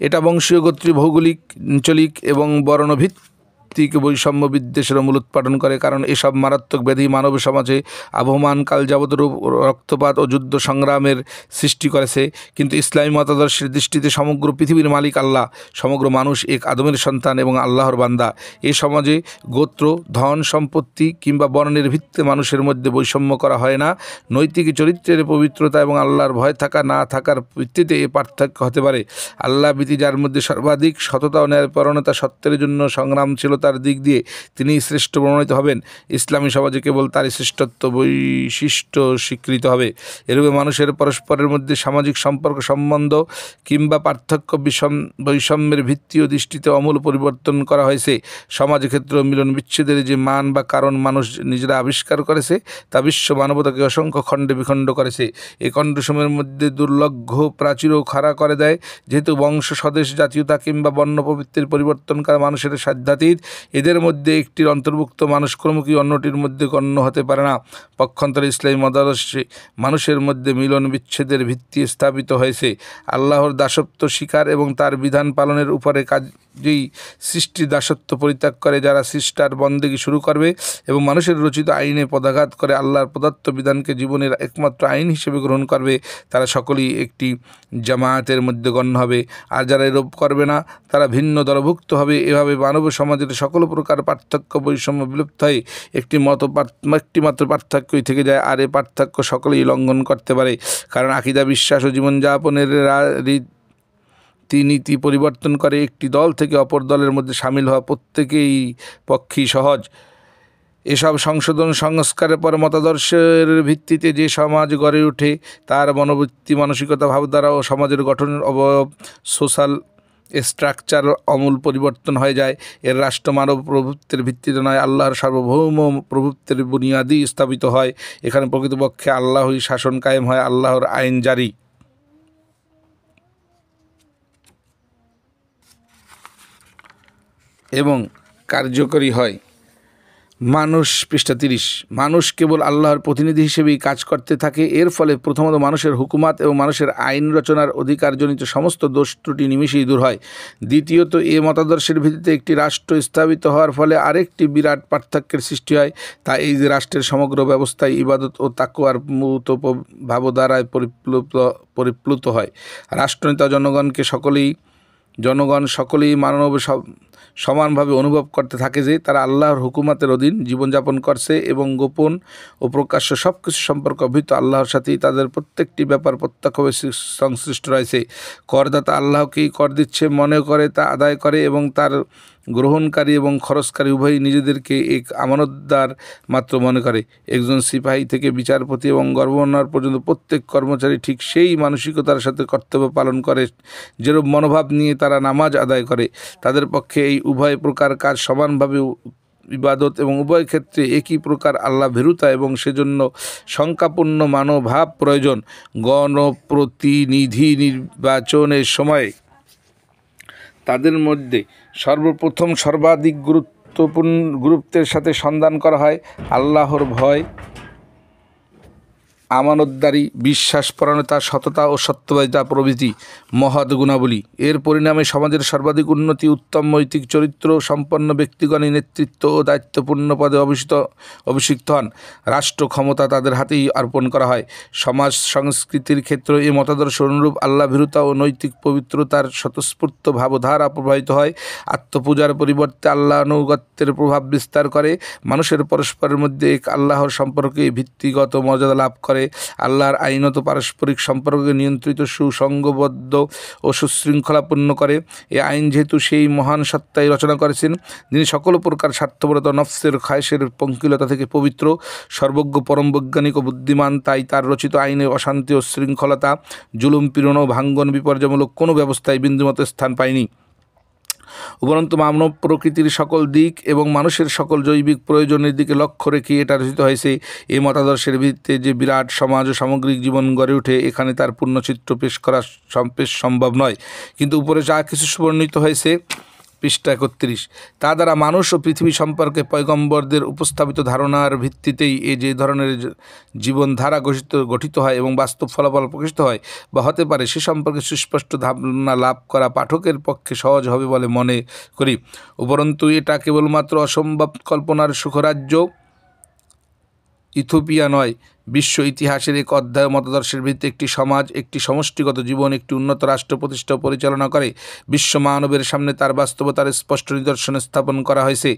এটা বংশীয়, গোত্রীয়, ভৌগোলিক, আঞ্চলিক এবং বর্ণভিত্তিক বৈষম্য বিদ্বেষের মূল উৎপাদন করে, কারণ এসব মারাত্মক ব্যাধি মানব সমাজে আবহমান কাল যাবত রক্তপাত ও যুদ্ধ সংগ্রামের সৃষ্টি করেছে। কিন্তু ইসলামী মতাদর্শের দৃষ্টিতে সমগ্র পৃথিবীর মালিক আল্লাহ, সমগ্র মানুষ এক আদমের সন্তান এবং আল্লাহর বান্দা। এ সমাজে গোত্র, ধন, সম্পত্তি কিংবা বর্ণের ভিত্তিতে মানুষের মধ্যে বৈষম্য করা হয় না। নৈতিক চরিত্রের পবিত্রতা এবং আল্লাহর ভয় থাকা না থাকার ভিত্তিতে এ পার্থক্য হতে পারে। আল্লাহ ভীতি যার মধ্যে সর্বাধিক, সততা ও ন্যায়পরায়ণতা, সত্যের জন্য সংগ্রামশীলতা মানবিকতার দিক দিয়ে তিনি শ্রেষ্ঠ প্রমাণিত হবেন। ইসলামী সমাজে কেবল তারই শ্রেষ্ঠত্ব বৈশিষ্ট্য স্বীকৃত হবে। এরূপে মানুষের পরস্পরের মধ্যে সামাজিক সম্পর্ক, সম্বন্ধ কিংবা পার্থক্য বৈষম্যের ভিত্তি ও দৃষ্টিতে আমূল পরিবর্তন করা হয়েছে। সমাজ ক্ষেত্র মিলন বিচ্ছেদের যে মান বা কারণ মানুষ নিজেরা আবিষ্কার করেছে তা বিশ্ব মানবতাকে অসংখ্য খণ্ডে বিখণ্ড করেছে। এই খণ্ডসমূহের মধ্যে দুর্লভ প্রাচীরও খাড়া করে দেয়। যেহেতু বংশ, স্বদেশ, জাতীয়তা কিংবা বর্ণ প্রবৃত্তির পরিবর্তন করা মানুষের সাধ্যাতীত, এদের মধ্যে একটির অন্তর্ভুক্ত মানুষ ক্রমকই অন্যটির মধ্যে গণ্য হতে পারে না। পক্ষান্তরে ইসলামী মতাদর্শে মানুষের মধ্যে মিলন বিচ্ছেদের ভিত্তি স্থাপিত হয়েছে আল্লাহর দাসত্ব স্বীকার এবং তার বিধান পালনের উপরে। কাজেই সৃষ্টির দাসত্ব পরিত্যাগ করে যারা সৃষ্টার বন্দেগী শুরু করবে এবং মানুষের রচিত আইনে পদাঘাত করে আল্লাহর প্রদত্ত বিধানকে জীবনের একমাত্র আইন হিসেবে গ্রহণ করবে, তারা সকলেই একটি জামায়াতের মধ্যে গণ্য হবে। আর যারা এরূপ করবে না তারা ভিন্ন দলভুক্ত হবে। এভাবে মানব সমাজের সকল প্রকার পার্থক্য বৈষম্য বিলুপ্ত হয়ে একটি মাত্র পার্থক্যই থেকে যায়। আর এ পার্থক্য সকলেই লঙ্ঘন করতে পারে, কারণ আকীদা, বিশ্বাস ও জীবনযাপনের নীতি পরিবর্তন করে একটি দল থেকে অপর দলের মধ্যে সামিল হওয়া প্রত্যেকেই পক্ষেই সহজ। এসব সংশোধন সংস্কারের পর মতাদর্শের ভিত্তিতে যে সমাজ গড়ে ওঠে তার মনোবৃত্তি, মানসিকতা, ভাবধারা ও সমাজের গঠনের অবয়ব, সোশ্যাল স্ট্রাকচার আমূল পরিবর্তন হয়ে যায়। এর রাষ্ট্র মানব প্রভুত্বের ভিত্তিতে নয়, আল্লাহর সার্বভৌম প্রভুত্বের বুনিয়াদি স্থাপিত হয়। এখানে প্রকৃতপক্ষে আল্লাহই শাসন কায়েম হয়, আল্লাহর আইন জারি। এবং কার্যকরী হয়। মানুষ, পৃষ্ঠা 30। মানুষ কেবল আল্লাহর প্রতিনিধি হিসেবেই কাজ করতে থাকে। এর ফলে প্রথমত মানুষের হুকুমাত এবং মানুষের আইন রচনার অধিকারজনিত সমস্ত দোষ ত্রুটি নিমিষেই দূর হয়। দ্বিতীয়ত, এ মতাদর্শের ভিত্তিতে একটি রাষ্ট্র স্থাপিত হওয়ার ফলে আরেকটি বিরাট পার্থক্যের সৃষ্টি হয়। তা এই যে রাষ্ট্রের সমগ্র ব্যবস্থায় ইবাদত ও তাকওয়ার মূত ভাবধারায় পরিপ্লুত হয়। রাষ্ট্রনেতা জনগণ সকলেই মানব সমানভাবে অনুভব করতে থাকে যে তারা আল্লাহর হুকুমাতের অধীন জীবনযাপন করছে এবং গোপন ও প্রকাশ্য সব কিছু সম্পর্ক অভিহিত আল্লাহর সাথেই তাদের প্রত্যেকটি ব্যাপার প্রত্যক্ষভাবে সংশ্লিষ্ট রয়েছে। করদাতা আল্লাহকেই কর দিচ্ছে মনে করে তা আদায় করে এবং তার গ্রহণকারী এবং খরচকারী উভয়ই নিজেদেরকে এক আমানতদার মাত্র মনে করে। একজন সিপাহী থেকে বিচারপতি এবং গভর্নর পর্যন্ত প্রত্যেক কর্মচারী ঠিক সেই মানসিকতার সাথে কর্তব্য পালন করে যেরূপ মনোভাব নিয়ে তারা নামাজ আদায় করে। তাদের পক্ষে এই উভয় প্রকার কাজ সমানভাবে ইবাদত এবং উভয় ক্ষেত্রে একই প্রকার আল্লাহ ভীরুতা এবং সেজন্য সংখ্যাপূর্ণ মানবভাব প্রয়োজন। গণপ্রতিনিধি নির্বাচনের সময় তাদের মধ্যে সর্বপ্রথম সর্বাধিক গুরুত্বের সাথে সন্ধান করা হয় আল্লাহর ভয়, আমানতদারি, বিশ্বাসপরায়ণতা, সততা ও সত্যবাদিতা প্রভৃতি মহৎ গুণাবলী। এর পরিণামে সমাজের সর্বাধিক উন্নতি, উত্তম নৈতিক চরিত্র সম্পন্ন ব্যক্তিগণই নেতৃত্ব ও দায়িত্বপূর্ণ পদে অভিষিক্ত হন। রাষ্ট্র ক্ষমতা তাদের হাতেই অর্পণ করা হয়। সমাজ সংস্কৃতির ক্ষেত্রে এই মতাদর্শ অনুরূপ আল্লাহ ভীরুতা ও নৈতিক পবিত্রতার স্বতঃস্ফূর্ত ভাবধারা প্রবাহিত হয়। আত্মপূজার পরিবর্তে আল্লাহ আনুগত্যের প্রভাব বিস্তার করে। মানুষের পরস্পরের মধ্যে এক আল্লাহর সম্পর্কে ভিত্তিগত মর্যাদা লাভ করে। আল্লাহর আইনত পারস্পরিক সম্পর্ককে নিয়ন্ত্রিত, সুসংঘবদ্ধ ও সুশৃঙ্খলাপূর্ণ করে। এই আইন যেহেতু সেই মহান সত্তাই রচনা করেছেন যিনি সকল প্রকার স্বার্থপরতা, নফসের খায়েশের পঙ্কিলতা থেকে পবিত্র, সর্বজ্ঞ, পরম বৈজ্ঞানিক ও বুদ্ধিমান, তাই তার রচিত আইনে অশান্তি ও শৃঙ্খলতা, জুলুম, পীড়ন ও ভাঙ্গন, বিপর্যয়মূলক কোনো ব্যবস্থায় বিন্দুমাত্র স্থান পায়নি। উপরন্তু মানব প্রকৃতির সকল দিক এবং মানুষের সকল জৈবিক প্রয়োজনের দিকে লক্ষ্য রেখে এটা রচিত হয়েছে। এই মতাদর্শের ভিত্তিতে যে বিরাট সমাজ ও সামগ্রিক জীবন গড়ে ওঠে, এখানে তার পূর্ণচিত্র পেশ করা সম্ভব নয়। কিন্তু উপরে যা কিছু সুবর্ণিত হয়েছে, পৃষ্ঠা 31, তা দ্বারা মানুষ ও পৃথিবী সম্পর্কে পয়গম্বরদের উপস্থাপিত ধারণার ভিত্তিতেই যে ধরনের জীবনধারা গঠিত হয় এবং বাস্তব ফলাফল প্রকাশিত হয় বা হতে পারে সে সম্পর্কে সুস্পষ্ট ধারণা লাভ করা পাঠকের পক্ষে সহজ হবে বলে মনে করি। উপরন্তু এটা কেবলমাত্র অসম্ভব কল্পনার সুখরাজ্য ইথিওপিয়া নয়, বিশ্ব ইতিহাসের এক অধ্যায় মতাদর্শের ভিত্তিতে একটি সমাজ, একটি সমষ্টিগত জীবন, একটি উন্নত রাষ্ট্র প্রতিষ্ঠা ও পরিচালনা করে। বিশ্ব মানবের সামনে তার বাস্তবতার স্পষ্ট নিদর্শন স্থাপন করা হয়েছে।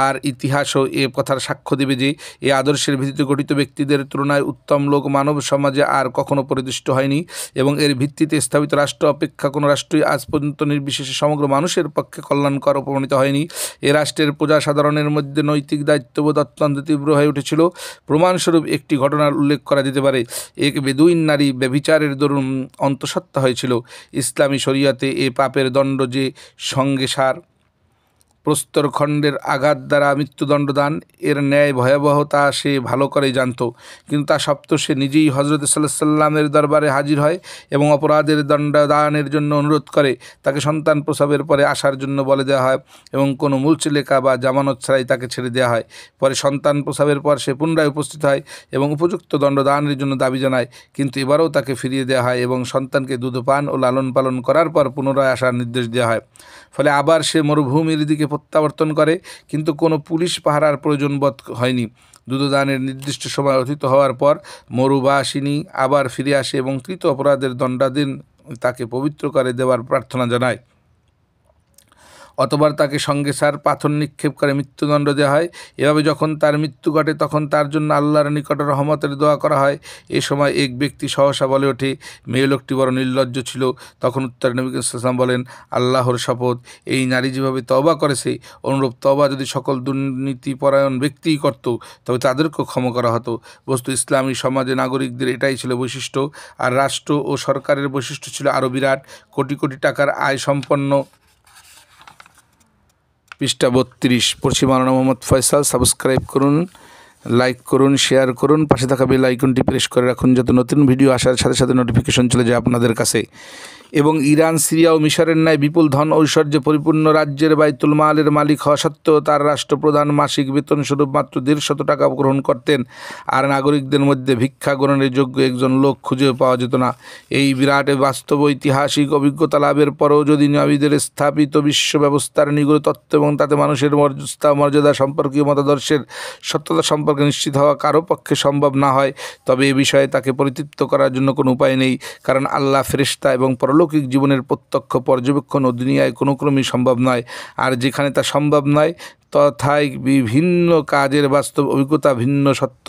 আর ইতিহাসও এ কথার সাক্ষ্য দেবে যে এই আদর্শের ভিত্তিতে গঠিত ব্যক্তিদের তুলনায় উত্তম লোক মানব সমাজে আর কখনো পরিদৃষ্ট হয়নি, এবং এর ভিত্তিতে স্থাপিত রাষ্ট্র অপেক্ষা কোনো রাষ্ট্রই আজ পর্যন্ত নির্বিশেষে সমগ্র মানুষের পক্ষে কল্যাণকর প্রমাণিত হয়নি। এ রাষ্ট্রের প্রজা সাধারণের মধ্যে নৈতিক দায়িত্ববোধ অত্যন্ত তীব্র হয়ে উঠেছিল। প্রমাণস্বরূপ একটি ঘটনার উল্লেখ করা যেতে পারে। এক বেদুইন নারী ব্যভিচারের দরুন অন্তঃসত্ত্বা হয়েছিল। ইসলামী শরিয়তে এ পাপের দণ্ড যে সঙ্গে সার প্রস্তরখণ্ডের আঘাত দ্বারা মৃত্যুদণ্ড দান এর ন্যায় ভয়াবহ তা সে ভালো করেই জানত, কিন্তু তা সত্ত্বেও সে নিজেই হজরত সাল্লাল্লাহু আলাইহি সাল্লামের দরবারে হাজির হয় এবং অপরাধের দণ্ডদানের জন্য অনুরোধ করে। তাকে সন্তান প্রসবের পরে আসার জন্য বলে দেওয়া হয় এবং কোনো মুচলেকা বা জামানত ছাড়াই তাকে ছেড়ে দেওয়া হয়। পরে সন্তান প্রসবের পর সে পুনরায় উপস্থিত হয় এবং উপযুক্ত দণ্ডদানের জন্য দাবি জানায়, কিন্তু এবারও তাকে ফিরিয়ে দেওয়া হয় এবং সন্তানকে দুধপান ও লালন পালন করার পর পুনরায় আসার নির্দেশ দেওয়া হয়। ফলে আবার সে মরুভূমির দিকে প্রত্যাবর্তন করে, কিন্তু কোনো পুলিশ পাহারার প্রয়োজন বোধ হয়নি। দুধদানের নির্দিষ্ট সময় অতীত হওয়ার পর মরুবাসিনী আবার ফিরে আসে এবং কৃত অপরাধের দণ্ডাধীন তাকে পবিত্র করে দেওয়ার প্রার্থনা জানায়। অতবার তাকে সঙ্গে সার পাথর নিক্ষেপ করে মৃত্যুদণ্ড দেওয়া হয়। এভাবে যখন তার মৃত্যু ঘটে তখন তার জন্য আল্লাহর নিকট রহমতের দোয়া করা হয়। এ সময় এক ব্যক্তি সহসা বলে ওঠে, মেয়ে লোকটি বড় নির্লজ্জ ছিল। তখন উত্তরে নবী সাল্লাল্লাহু বলেন, আল্লাহর শপথ, এই নারী যেভাবে তওবা করেছে অনুরূপ তওবা যদি সকল দুর্নীতিপরায়ণ ব্যক্তিই করত তবে তাদেরকেও ক্ষমা করা হতো। বস্তু ইসলামী সমাজে নাগরিকদের এটাই ছিল বৈশিষ্ট্য, আর রাষ্ট্র ও সরকারের বৈশিষ্ট্য ছিল আরও বিরাট। কোটি কোটি টাকার আয় সম্পন্ন। পৃষ্ঠা 32। পড়ছি মাওলানা মোহাম্মদ ফয়সাল। সাবস্ক্রাইব করুন, লাইক করুন, শেয়ার করুন, পাশে থাকা বেল আইকনটি প্রেস করে রাখুন যাতে নতুন ভিডিও আসার সাথে সাথে নোটিফিকেশন চলে যায় আপনাদের কাছে। এবং ইরান, সিরিয়া ও মিশরের ন্যায় বিপুল ধন ঐশ্বর্যে পরিপূর্ণ রাজ্যের বাইতুল মালের মালিক হওয়া সত্ত্বেও তার রাষ্ট্রপ্রধান মাসিক বেতন স্বরূপ মাত্র 150 টাকা গ্রহণ করতেন, আর নাগরিকদের মধ্যে ভিক্ষা গ্রহণের যোগ্য একজন লোক খুঁজেও পাওয়া যেত না। এই বিরাট বাস্তব ঐতিহাসিক অভিজ্ঞতা লাভের পরেও যদি নবীদের স্থাপিত বিশ্ব ব্যবস্থার নিগুড় তত্ত্ব এবং তাতে মানুষের মর্যাদা সম্পর্কীয় মতাদর্শের সত্যতা সম্পর্কে নিশ্চিত হওয়া কারো পক্ষে সম্ভব না হয়, তবে এ বিষয়ে তাকে পরিতৃপ্ত করার জন্য কোনো উপায় নেই, কারণ আল্লাহ, ফেরেশতা এবং পরলৌকিক জীবনের প্রত্যক্ষ পর্যবেক্ষণ ও দুনিয়ায় কোনো ক্রমেই সম্ভব নয়। আর যেখানে তা সম্ভব নয় তথায় বিভিন্ন কাজের বাস্তব অভিজ্ঞতা ভিন্ন সত্য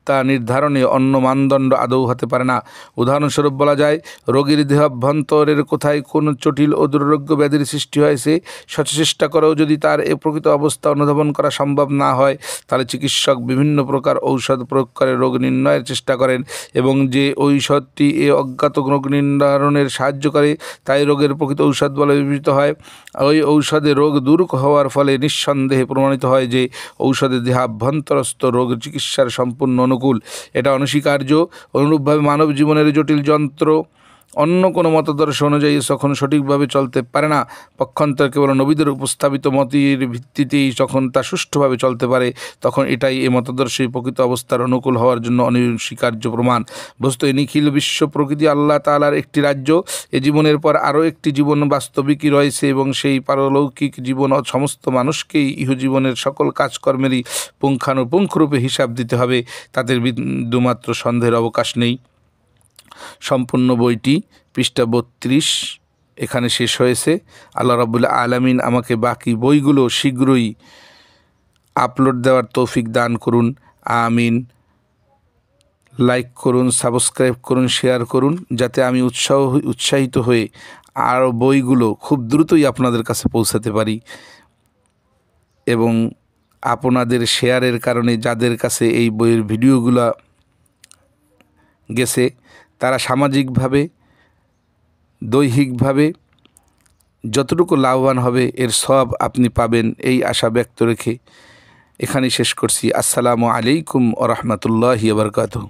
তা নির্ধারণে অন্য মানদণ্ড আদৌ হতে পারে না। উদাহরণস্বরূপ বলা যায়, রোগীর দেহাভ্যন্তরের কোথায় কোন জটিল ও দুরারোগ্য ব্যাধির সৃষ্টি হয়েছে, সচেষ্টা করেও যদি তার এ প্রকৃত অবস্থা অনুধাবন করা সম্ভব না হয়, তাহলে চিকিৎসক বিভিন্ন প্রকার ঔষধ প্রয়োগ করে রোগ নির্ণয়ের চেষ্টা করেন, এবং যে ঔষধটি এ অজ্ঞাত রোগ নির্ধারণের সাহায্য করে তাই রোগের প্রকৃত ঔষধ বলে বিবেচিত হয়। ওই ঔষধে রোগ দূর হওয়ার ফলে নিঃসন্দেহে প্রমাণিত হয় যে ঔষধে দেহাভ্যন্তরস্থ রোগ চিকিৎসার সম্পূর্ণ অনুকূল। এটা অনস্বীকার্য। অনুরূপভাবে মানব জীবনের জটিল যন্ত্র অন্য কোনো মতাদর্শ অনুযায়ী যখন সঠিকভাবে চলতে পারে না, পক্ষান্তর কেবল নবীদের উপস্থাপিত মতের ভিত্তিতেই যখন তা সুষ্ঠুভাবে চলতে পারে, তখন এটাই এ মতাদর্শই প্রকৃত অবস্থার অনুকূল হওয়ার জন্য অনস্বীকার্য প্রমাণ। বস্তু এই নিখিল বিশ্ব প্রকৃতি আল্লাহ তাআলার একটি রাজ্য। এ জীবনের পর আরও একটি জীবন বাস্তবিকই রয়েছে, এবং সেই পারলৌকিক জীবন সমস্ত মানুষকেই ইহজীবনের সকল কাজকর্মেরই পুঙ্খানুপুঙ্খরূপে হিসাব দিতে হবে, তাদের বিন্দুমাত্র সন্দেহের অবকাশ নেই। সম্পূর্ণ বইটি পৃষ্ঠা 32 এখানে শেষ হয়েছে। আল্লাহ রাব্বুল আলামিন আমাকে বাকি বইগুলো শীঘ্রই আপলোড দেওয়ার তৌফিক দান করুন, আমিন। লাইক করুন, সাবস্ক্রাইব করুন, শেয়ার করুন, যাতে আমি উৎসাহিত হয়ে আরও বইগুলো খুব দ্রুতই আপনাদের কাছে পৌঁছাতে পারি। এবং আপনাদের শেয়ারের কারণে যাদের কাছে এই বইয়ের ভিডিওগুলো গেছে তারা সামাজিকভাবে, দৈহিকভাবে যতটুকু লাভবান হবে এর সওয়াব আপনি পাবেন, এই আশা ব্যক্ত রেখে এখানেই শেষ করছি। আসসালামু আলাইকুম ওয়া রাহমাতুল্লাহি ওয়া বারাকাতুহু।